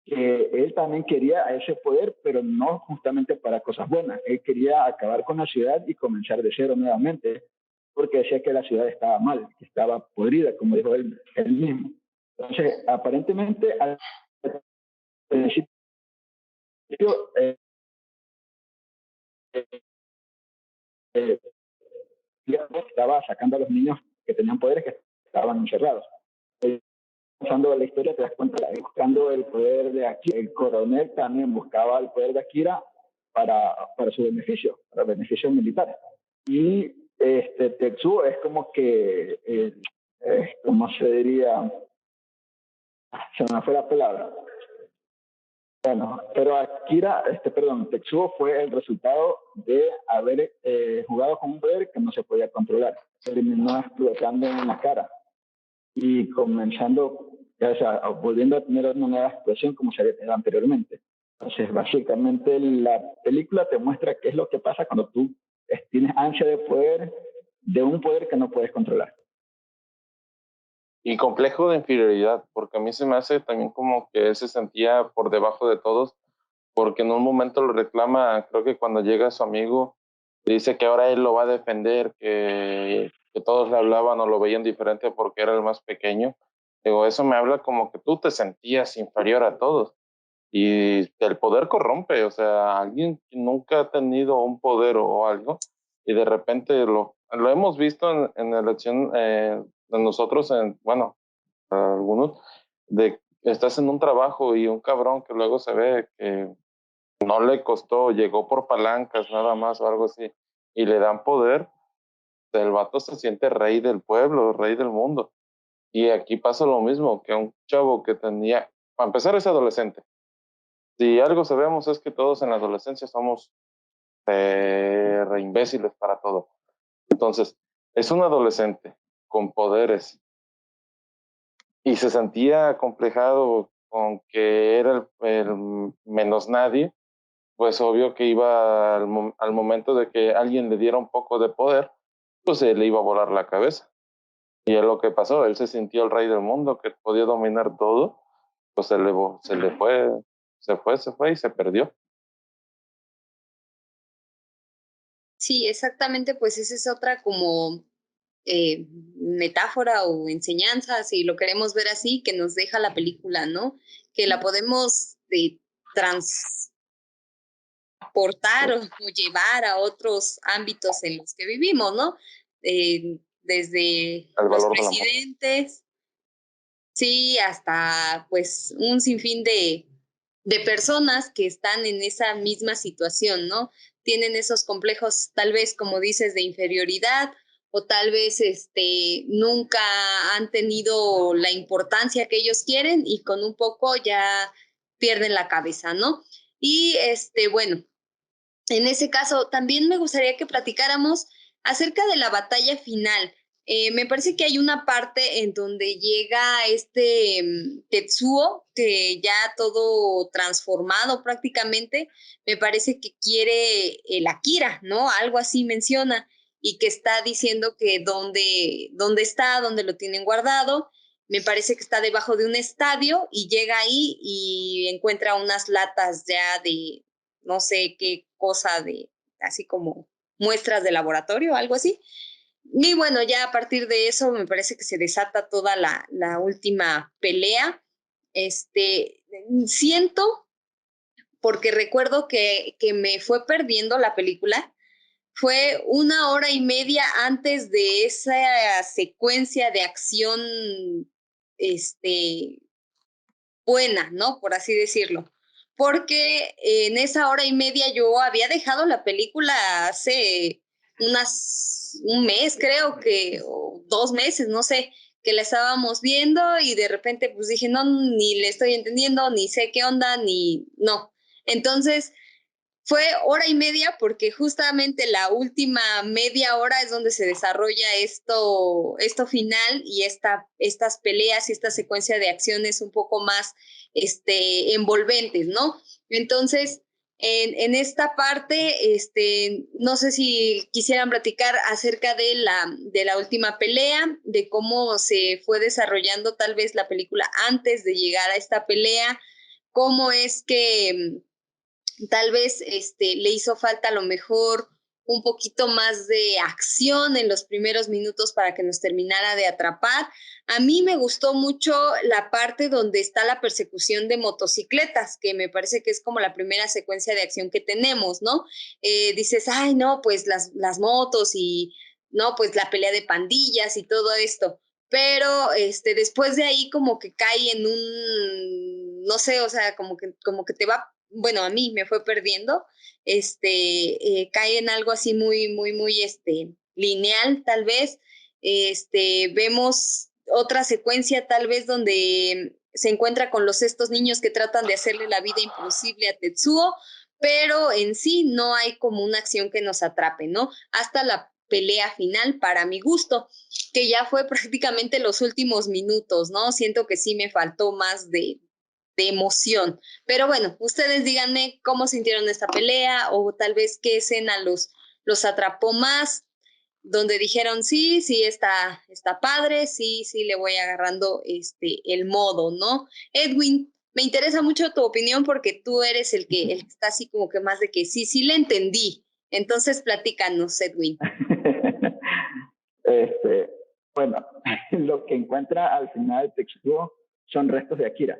Speaker 3: que él también quería ese poder, pero no justamente para cosas buenas. Él quería acabar con la ciudad y comenzar de cero nuevamente, porque decía que la ciudad estaba mal, que estaba podrida, como dijo él mismo. Entonces, aparentemente, al principio, eh, eh, estaba sacando a los niños que tenían poderes que estaban encerrados. Pasando la historia, te das cuenta, buscando el poder de Akira. El coronel también buscaba el poder de Akira para su beneficio, para beneficios militares. Y Tetsuo es como que, ¿cómo se diría? Se me fue la palabra. Bueno, pero Tetsuo fue el resultado de haber jugado con un poder que no se podía controlar. Terminó explotando en la cara y comenzando, o sea, volviendo a tener una nueva explosión como se había tenido anteriormente. Entonces, básicamente la película te muestra qué es lo que pasa cuando tú tienes ansia de poder, de un poder que no puedes controlar.
Speaker 4: Y complejo de inferioridad, porque a mí se me hace también como que él se sentía por debajo de todos, porque en un momento lo reclama, creo que cuando llega su amigo, dice que ahora él lo va a defender, que todos le hablaban o lo veían diferente porque era el más pequeño. Digo, eso me habla como que tú te sentías inferior a todos. Y el poder corrompe, o sea, alguien que nunca ha tenido un poder o algo, y de repente lo hemos visto en elección de nosotros, bueno, algunos, de estás en un trabajo y un cabrón que luego se ve que no le costó, llegó por palancas nada más o algo así, y le dan poder, el vato se siente rey del pueblo, rey del mundo. Y aquí pasa lo mismo, que un chavo que tenía, para empezar es adolescente. Si algo sabemos es que todos en la adolescencia somos re imbéciles para todo. Entonces, es un adolescente con poderes y se sentía acomplejado con que era el menos nadie, pues obvio que iba al momento de que alguien le diera un poco de poder, pues se le iba a volar la cabeza. Y es lo que pasó, él se sintió el rey del mundo, que podía dominar todo, pues se fue y se perdió.
Speaker 2: Sí, exactamente, pues esa es otra como metáfora o enseñanza, si lo queremos ver así, que nos deja la película, ¿no? Que la podemos transportar o llevar a otros ámbitos en los que vivimos, ¿no? Desde
Speaker 4: El
Speaker 2: los
Speaker 4: valor del amor.
Speaker 2: presidentes, sí, hasta pues un sinfín de personas que están en esa misma situación, ¿no? Tienen esos complejos, tal vez, como dices, de inferioridad, o tal vez nunca han tenido la importancia que ellos quieren y con un poco ya pierden la cabeza, ¿no? Y bueno, en ese caso, también me gustaría que platicáramos acerca de la batalla final. Me parece que hay una parte en donde llega Tetsuo, que ya todo transformado prácticamente, me parece que quiere el Akira, ¿no? Algo así menciona, y que está diciendo que dónde está, dónde lo tienen guardado. Me parece que está debajo de un estadio y llega ahí y encuentra unas latas ya no sé qué cosa de, así como muestras de laboratorio, algo así. Y bueno, ya a partir de eso me parece que se desata toda la última pelea. Siento, porque recuerdo que me fue perdiendo la película, fue 1 hora y media antes de esa secuencia de acción, este, buena, ¿no? Por así decirlo. Porque en esa 1 hora y media yo había dejado la película hace un mes, creo que, o 2 meses, no sé, que la estábamos viendo y de repente pues dije, no, ni le estoy entendiendo, ni sé qué onda, ni no. Entonces, fue 1 hora y media porque justamente la última media hora es donde se desarrolla esto final y estas peleas y esta secuencia de acciones un poco más envolventes, ¿no? Entonces, en esta parte, no sé si quisieran platicar acerca de la última pelea, de cómo se fue desarrollando tal vez la película antes de llegar a esta pelea, cómo es que tal vez le hizo falta a lo mejor un poquito más de acción en los primeros minutos para que nos terminara de atrapar. A mí me gustó mucho la parte donde está la persecución de motocicletas, que me parece que es como la primera secuencia de acción que tenemos, ¿no? Dices, ay, no, pues las motos y, no, pues la pelea de pandillas y todo esto. Pero después de ahí como que cae en no sé, o sea, como que te va, bueno, a mí me fue perdiendo, cae en algo así muy, muy, muy, lineal, tal vez. Vemos otra secuencia, tal vez, donde se encuentra con estos niños que tratan de hacerle la vida imposible a Tetsuo, pero en sí no hay como una acción que nos atrape, ¿no? Hasta la pelea final, para mi gusto, que ya fue prácticamente los últimos minutos, ¿no? Siento que sí me faltó más de emoción. Pero bueno, ustedes díganme cómo sintieron esta pelea o tal vez qué escena los atrapó más, donde dijeron, sí, sí, está padre, sí, sí, le voy agarrando el modo, ¿no? Edwin, me interesa mucho tu opinión porque tú eres el que está así como que más de que sí, sí le entendí. Entonces, platícanos, Edwin.
Speaker 3: Este, bueno, lo que encuentra al final Tetsuo son restos de Akira,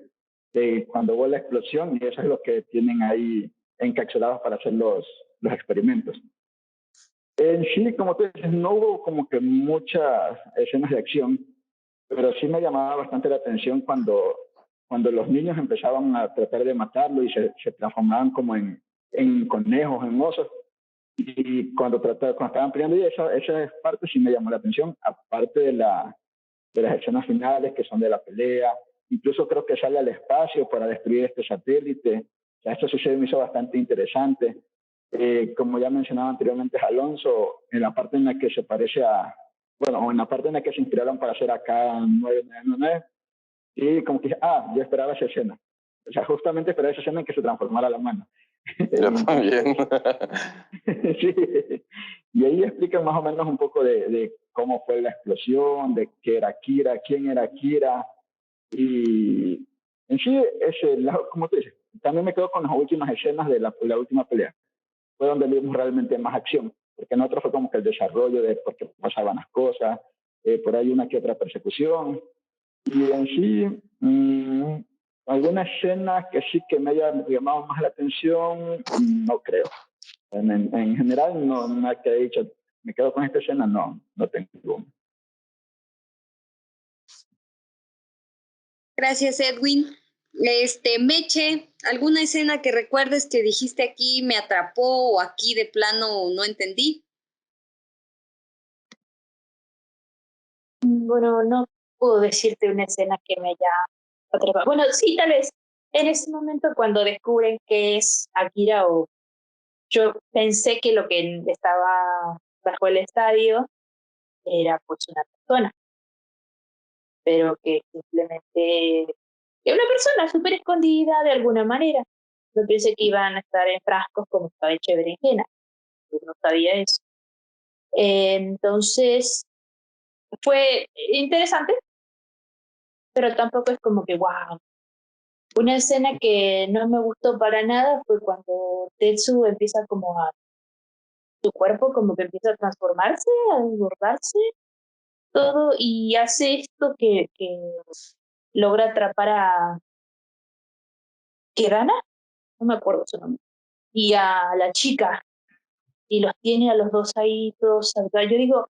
Speaker 3: de cuando hubo la explosión, y eso es lo que tienen ahí encapsulados para hacer los experimentos. En sí, como tú dices, no hubo como que muchas escenas de acción, pero sí me llamaba bastante la atención cuando los niños empezaban a tratar de matarlo y se transformaban como en conejos, en osos. Y cuando estaban peleando, y esa parte sí me llamó la atención, aparte de las escenas finales que son de la pelea. Incluso creo que sale al espacio para destruir este satélite. O sea, esto sí se me hizo bastante interesante. Como ya mencionaba anteriormente Alonso, en la parte en la que se parece bueno, en la parte en la que se inspiraron para hacer acá 999, y como que, yo esperaba esa escena. O sea, justamente esperaba esa escena en que se transformara la mano.
Speaker 4: Yo también.
Speaker 3: Sí. Y ahí explican más o menos un poco de cómo fue la explosión, de qué era Kira, quién era Kira. Y en sí, como tú dices, también me quedo con las últimas escenas de la última pelea. Fue donde vimos realmente más acción, porque en otro fue como que el desarrollo de por qué pasaban las cosas, por ahí una que otra persecución. Y en sí, alguna escena que sí que me haya llamado más la atención, no creo. En general, no es que he dicho, me quedo con esta escena, no tengo.
Speaker 2: Gracias, Edwin. Meche, ¿alguna escena que recuerdes que dijiste aquí me atrapó o aquí de plano no entendí?
Speaker 6: Bueno, no puedo decirte una escena que me haya atrapado. Bueno, sí, tal vez en ese momento cuando descubren que es Akira, o yo pensé que lo que estaba bajo el estadio era pues una persona, pero que simplemente que una persona súper escondida de alguna manera. Yo pensé que iban a estar en frascos como estaba hecho de berenjena. Yo no sabía eso. Entonces, fue interesante, pero tampoco es como que, wow. Una escena que no me gustó para nada fue cuando Tetsu empieza como a, su cuerpo como que empieza a transformarse, a desbordarse, todo, y hace esto que logra atrapar a Kirana, no me acuerdo su nombre, y a la chica, y los tiene a los dos ahí todos salvados. Yo digo,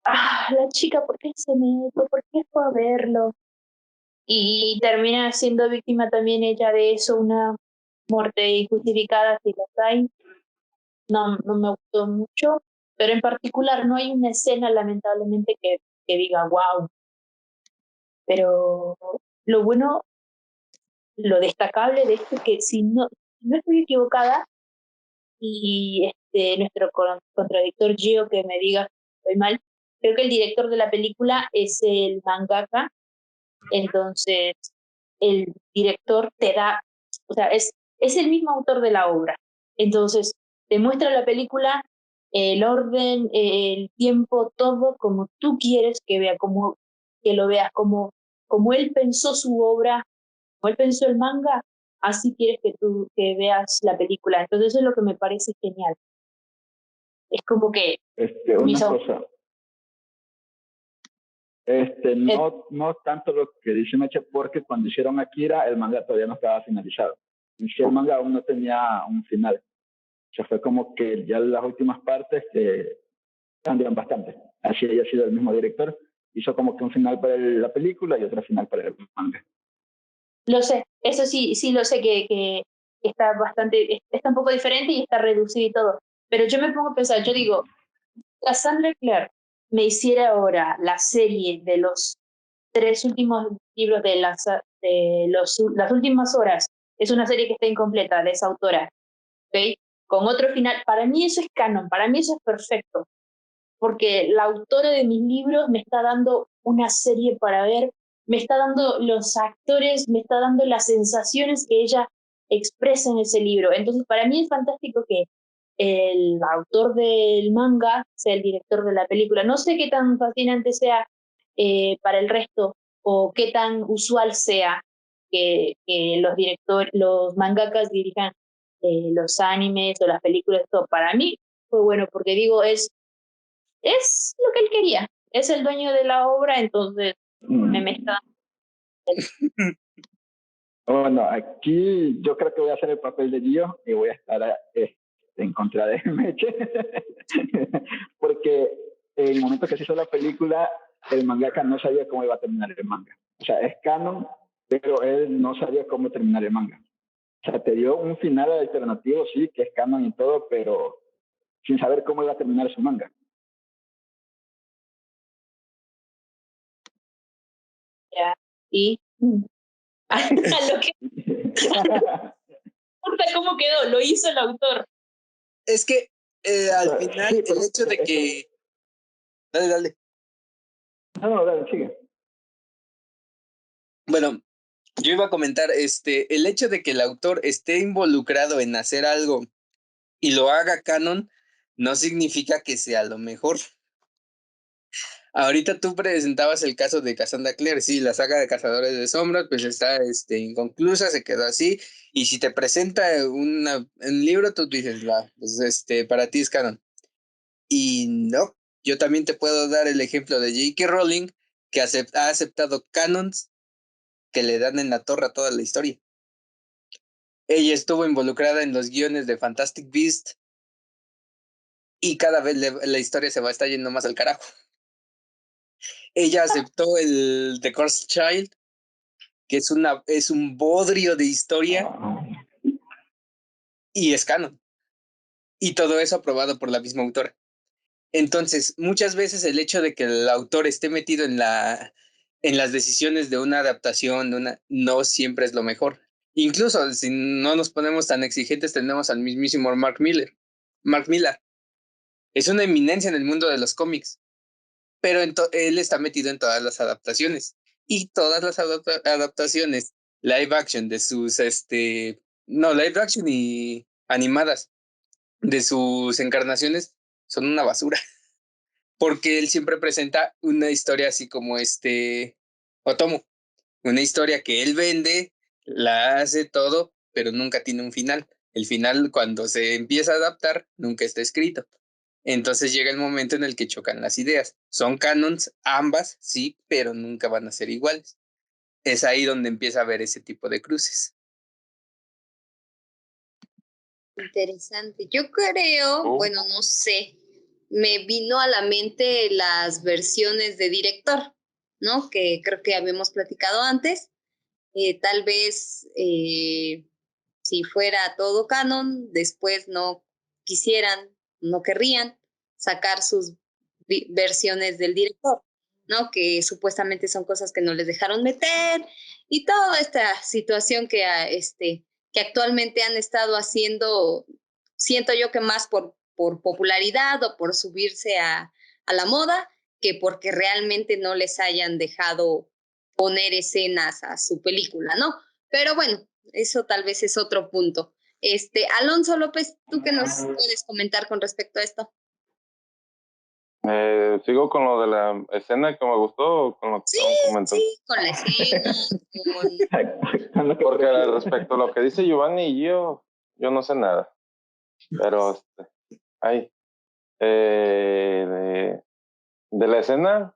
Speaker 6: la chica, ¿por qué se mete? ¿Por qué fue a verlo? Y termina siendo víctima también ella de eso, una muerte injustificada, si las hay. No, no me gustó mucho, pero en particular no hay una escena, lamentablemente, que diga, wow. Pero lo bueno, lo destacable de esto es que si no estoy equivocada, y nuestro contradictor Gio que me diga si estoy mal, creo que el director de la película es el mangaka, entonces el director te da, o sea, es el mismo autor de la obra, entonces te muestra la película, el orden, el tiempo, todo como tú quieres que vea, como que lo veas, como él pensó su obra, como él pensó el manga, así quieres que tú que veas la película. Entonces eso es lo que me parece genial. Es como que mis
Speaker 3: Una
Speaker 6: autores,
Speaker 3: cosa, no tanto lo que dice Meche, porque cuando hicieron Akira, el manga todavía no estaba finalizado. En sí, el manga aún no tenía un final. O sea, fue como que ya las últimas partes cambian bastante. Así haya sido el mismo director. Hizo como que un final para la película y otro final para el manga.
Speaker 6: lo sé, eso sí, sí lo sé que está bastante, está un poco diferente y está reducido y todo. Pero yo me pongo a pensar, yo digo, Cassandra Clare me hiciera ahora la serie de los tres últimos libros las últimas horas. Es una serie que está incompleta de esa autora, ¿ok? Con otro final. Para mí eso es canon, para mí eso es perfecto, porque la autora de mis libros me está dando una serie para ver, me está dando los actores, me está dando las sensaciones que ella expresa en ese libro. Entonces, para mí es fantástico que el autor del manga sea el director de la película. No sé qué tan fascinante sea para el resto o qué tan usual sea que los directores, los mangakas dirijan los animes o las películas. Todo. Para mí fue bueno porque digo, es lo que él quería. Es el dueño de la obra, entonces me está.
Speaker 3: Bueno, aquí yo creo que voy a hacer el papel de Gio y voy a estar en contra de Meche. Porque en el momento que se hizo la película, el mangaka no sabía cómo iba a terminar el manga. O sea, es canon, pero él no sabía cómo terminar el manga. O sea, te dio un final alternativo, sí, que es canon y todo, pero sin saber cómo iba a terminar su manga.
Speaker 6: Ya. Y a lo que importa cómo quedó, lo hizo el autor.
Speaker 5: Es que al final
Speaker 3: Sí,
Speaker 5: el hecho de que... Dale.
Speaker 3: No, dale, sigue.
Speaker 5: Bueno, yo iba a comentar, el hecho de que el autor esté involucrado en hacer algo y lo haga canon, no significa que sea lo mejor. Ahorita tú presentabas el caso de Cassandra Clare, sí, la saga de Cazadores de Sombras, pues está inconclusa, se quedó así, y si te presenta un libro, tú dices, va, pues para ti es canon. Y no, yo también te puedo dar el ejemplo de J.K. Rowling, que ha aceptado canons que le dan en la torre a toda la historia. Ella estuvo involucrada en los guiones de Fantastic Beasts y cada vez la historia se va a estar yendo más al carajo. Ella aceptó el The Cursed Child, que es un bodrio de historia y es canon. Y todo eso aprobado por la misma autora. Entonces, muchas veces el hecho de que el autor esté metido en las decisiones de una adaptación, no siempre es lo mejor. Incluso si no nos ponemos tan exigentes, tenemos al mismísimo Mark Miller. Mark Millar es una eminencia en el mundo de los cómics, pero él está metido en todas las adaptaciones. Y todas las adaptaciones live action de sus, no, live action y animadas de sus encarnaciones son una basura. Porque él siempre presenta una historia así como Otomo, una historia que él vende, la hace todo, pero nunca tiene un final. El final, cuando se empieza a adaptar, nunca está escrito. Entonces llega el momento en el que chocan las ideas. Son canons ambas, sí, pero nunca van a ser iguales. Es ahí donde empieza a haber ese tipo de cruces.
Speaker 2: Interesante. Yo creo, bueno, no sé, me vino a la mente las versiones de director, ¿no? Que creo que habíamos platicado antes. Tal vez si fuera todo canon, después no quisieran, no querrían sacar sus versiones del director, ¿no? Que supuestamente son cosas que no les dejaron meter y toda esta situación que actualmente han estado haciendo, siento yo que más por popularidad o por subirse a la moda que porque realmente no les hayan dejado poner escenas a su película, ¿no? Pero bueno, eso tal vez es otro punto. Alonso López, ¿tú qué nos puedes comentar con respecto a esto?
Speaker 4: ¿Sigo con lo de la escena que me gustó o con lo que estaban comentando?
Speaker 2: Sí, con la escena, con...
Speaker 4: Porque respecto a lo que dice Giovanni y yo no sé nada. Pero, ay, de la escena,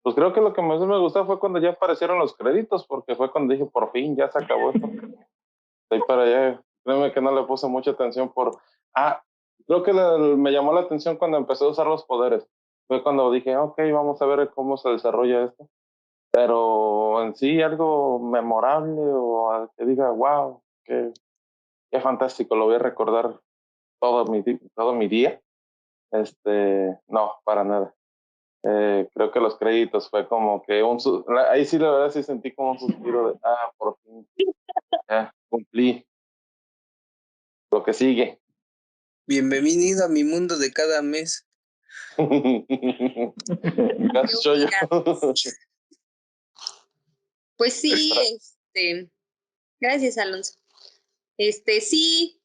Speaker 4: pues creo que lo que más me gustó fue cuando ya aparecieron los créditos, porque fue cuando dije, por fin, ya se acabó esto. De ahí para allá, créeme que no le puse mucha atención creo que me llamó la atención cuando empecé a usar los poderes. Fue cuando dije, ok, vamos a ver cómo se desarrolla esto. Pero en sí, algo memorable o que diga, wow, qué fantástico, lo voy a recordar todo mi día. No, para nada. Creo que los créditos fue como que ahí sí la verdad sí sentí como un suspiro de, por fin, ya cumplí lo que sigue.
Speaker 5: Bienvenido a mi mundo de cada mes.
Speaker 2: Pues sí, gracias Alonso. Sí,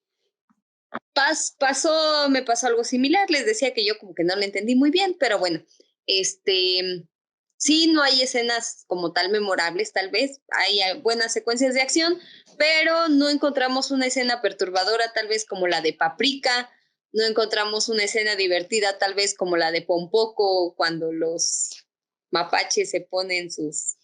Speaker 2: me pasó algo similar, les decía que yo como que no lo entendí muy bien, pero bueno, sí, no hay escenas como tal memorables, tal vez, hay buenas secuencias de acción, pero no encontramos una escena perturbadora, tal vez como la de Paprika, no encontramos una escena divertida, tal vez como la de Pompoco, cuando los mapaches se ponen sus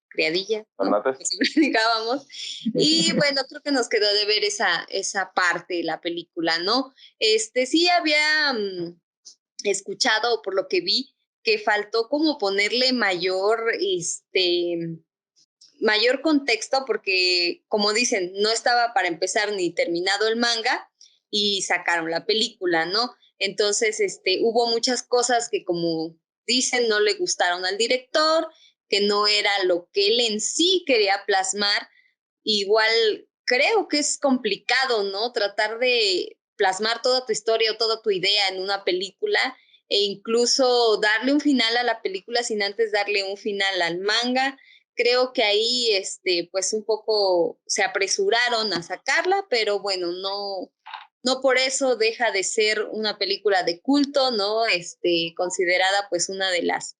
Speaker 2: criadillas, ¿no? Platicábamos. Y bueno, creo que nos quedó de ver esa parte de la película, ¿no? Sí había escuchado, por lo que vi, que faltó como ponerle mayor contexto, porque como dicen, no estaba para empezar ni terminado el manga y sacaron la película, ¿no? Entonces, hubo muchas cosas que como dicen no le gustaron al director, que no era lo que él en sí quería plasmar. Igual creo que es complicado, ¿no? Tratar de plasmar toda tu historia o toda tu idea en una película e incluso darle un final a la película sin antes darle un final al manga. Creo que ahí, pues un poco se apresuraron a sacarla, pero bueno, no por eso deja de ser una película de culto, ¿no? Considerada pues una de las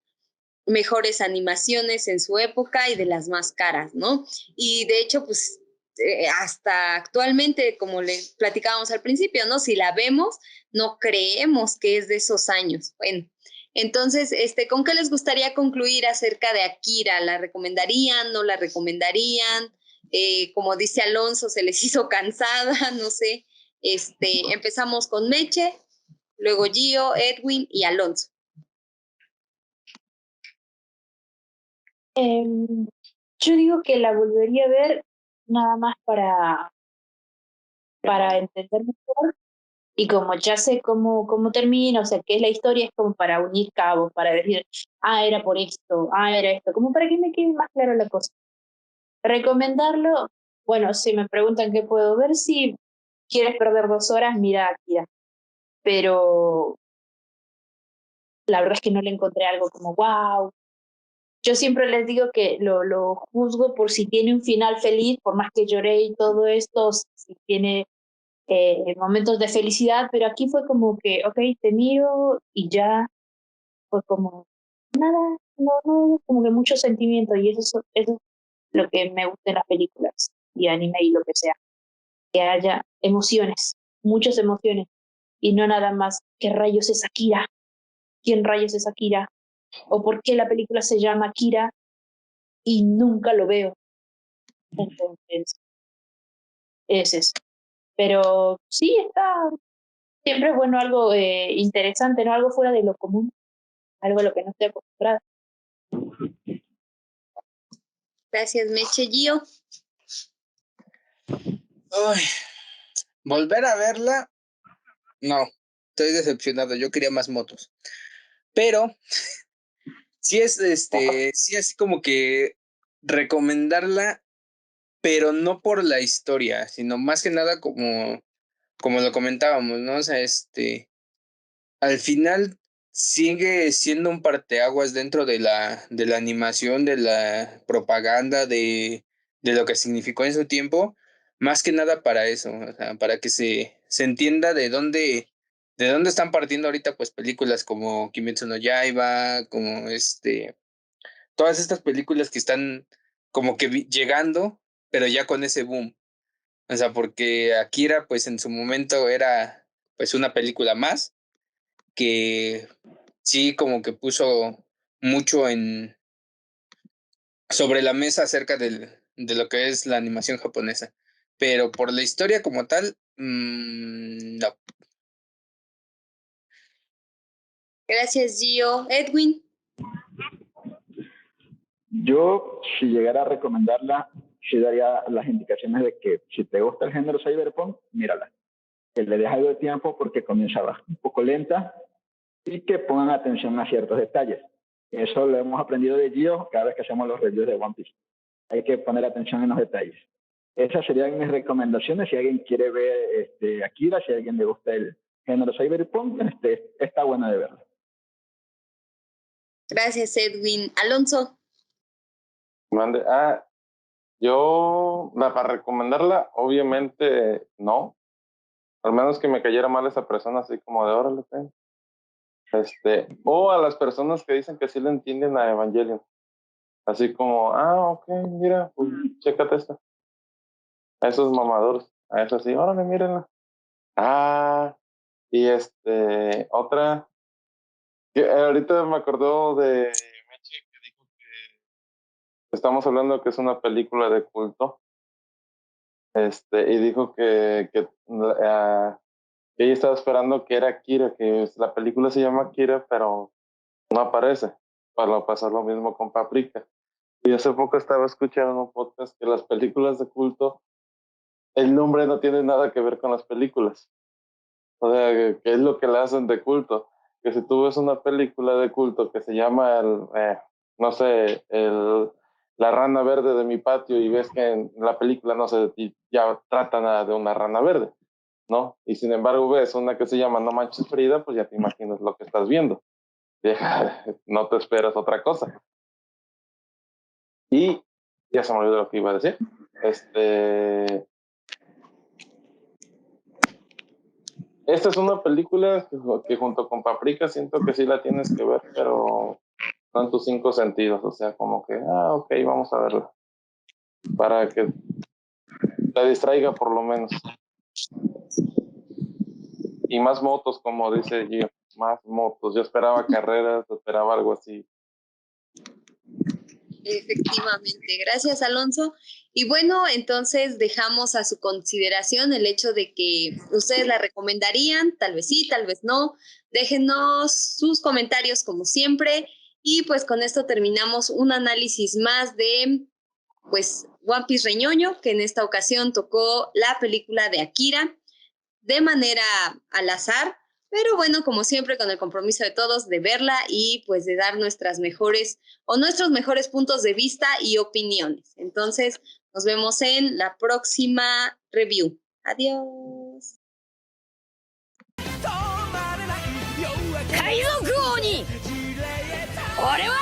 Speaker 2: mejores animaciones en su época y de las más caras, ¿no? Y de hecho, pues hasta actualmente, como le platicábamos al principio, ¿no? Si la vemos, no creemos que es de esos años. Bueno, entonces, ¿con qué les gustaría concluir acerca de Akira? ¿La recomendarían? ¿No la recomendarían? Como dice Alonso, se les hizo cansada, no sé. Empezamos con Meche, luego Gio, Edwin y Alonso.
Speaker 6: Yo digo que la volvería a ver nada más para entender mejor y como ya sé cómo termina, o sea, qué es la historia, es como para unir cabos, para decir, era por esto, era esto, como para que me quede más claro la cosa. Recomendarlo, bueno, si me preguntan qué puedo ver, si quieres perder 2 horas, mira Akira, pero la verdad es que no le encontré algo como wow. Yo siempre les digo que lo juzgo por si tiene un final feliz, por más que lloré y todo esto, si tiene momentos de felicidad, pero aquí fue como que, ok, te miro y ya fue como no, como que mucho sentimiento y eso es lo que me gusta en las películas. y anime y lo que sea. Que haya emociones, muchas emociones, y no nada más, ¿qué rayos es Akira? ¿Quién rayos es Akira? ¿O por qué la película se llama Akira y nunca lo veo? Entonces, es eso. Pero sí, siempre es bueno algo interesante, ¿no? Algo fuera de lo común, algo a lo que no estoy acostumbrada.
Speaker 2: Gracias, Meche. Gio.
Speaker 5: Uy, volver a verla, no, estoy decepcionado, yo quería más motos. Pero sí sí es como que recomendarla, pero no por la historia, sino más que nada como lo comentábamos, ¿no? O sea, al final sigue siendo un parteaguas dentro de la animación, de la propaganda, de lo que significó en su tiempo, más que nada para eso, o sea, para que se entienda de dónde están partiendo ahorita, pues, películas como Kimetsu no Yaiba, como todas estas películas que están como que llegando, pero ya con ese boom. O sea, porque Akira, pues, en su momento era, pues, una película más que sí como que puso mucho sobre la mesa acerca de lo que es la animación japonesa. Pero por la historia como tal, no.
Speaker 2: Gracias, Gio. Edwin.
Speaker 3: Yo, si llegara a recomendarla, sí daría las indicaciones de que si te gusta el género cyberpunk, mírala. Que le des algo de tiempo porque comienza un poco lenta y que pongan atención a ciertos detalles. Eso lo hemos aprendido de Gio cada vez que hacemos los reviews de One Piece. Hay que poner atención en los detalles. Esas serían mis recomendaciones. Si alguien quiere ver Akira, si a alguien le gusta el género cyberpunk, está bueno de verlo.
Speaker 2: Gracias, Edwin. Alonso.
Speaker 4: Mande. Yo, para recomendarla, obviamente no. Al menos que me cayera mal esa persona, así como de órale, ten. O a las personas que dicen que sí le entienden a Evangelion. Así como, ok, mira, pues, chécate esta. A esos mamadores. A esos sí, órale, mírenla. Y otra, que ahorita me acordó de Meche que dijo que estamos hablando que es una película de culto. Y dijo que ella estaba esperando que era Kira, que la película se llama Kira, pero no aparece. Para pasar lo mismo con Paprika. Y hace poco estaba escuchando en un podcast que las películas de culto, el nombre no tiene nada que ver con las películas. O sea, que es lo que le hacen de culto. Que si tú ves una película de culto que se llama, no sé, La rana verde de mi patio y ves que en la película no se ya trata nada de una rana verde, ¿no? Y sin embargo ves una que se llama No manches Frida, pues ya te imaginas lo que estás viendo. No te esperas otra cosa. Y ya se me olvidó lo que iba a decir. Esta es una película que junto con Paprika siento que sí la tienes que ver, pero no en tus 5 sentidos. O sea, como que, ok, vamos a verla. Para que te distraiga por lo menos. Y más motos, como dice Gio. Más motos. Yo esperaba carreras, esperaba algo así.
Speaker 2: Efectivamente, gracias Alonso. Y bueno, entonces dejamos a su consideración el hecho de que ustedes la recomendarían, tal vez sí, tal vez no. Déjenos sus comentarios como siempre y pues con esto terminamos un análisis más de pues One Piece Reñoño, que en esta ocasión tocó la película de Akira de manera al azar, pero bueno, como siempre, con el compromiso de todos de verla y pues de dar nuestros mejores puntos de vista y opiniones. Entonces, nos vemos en la próxima review. Adiós.
Speaker 1: 海賊王に俺は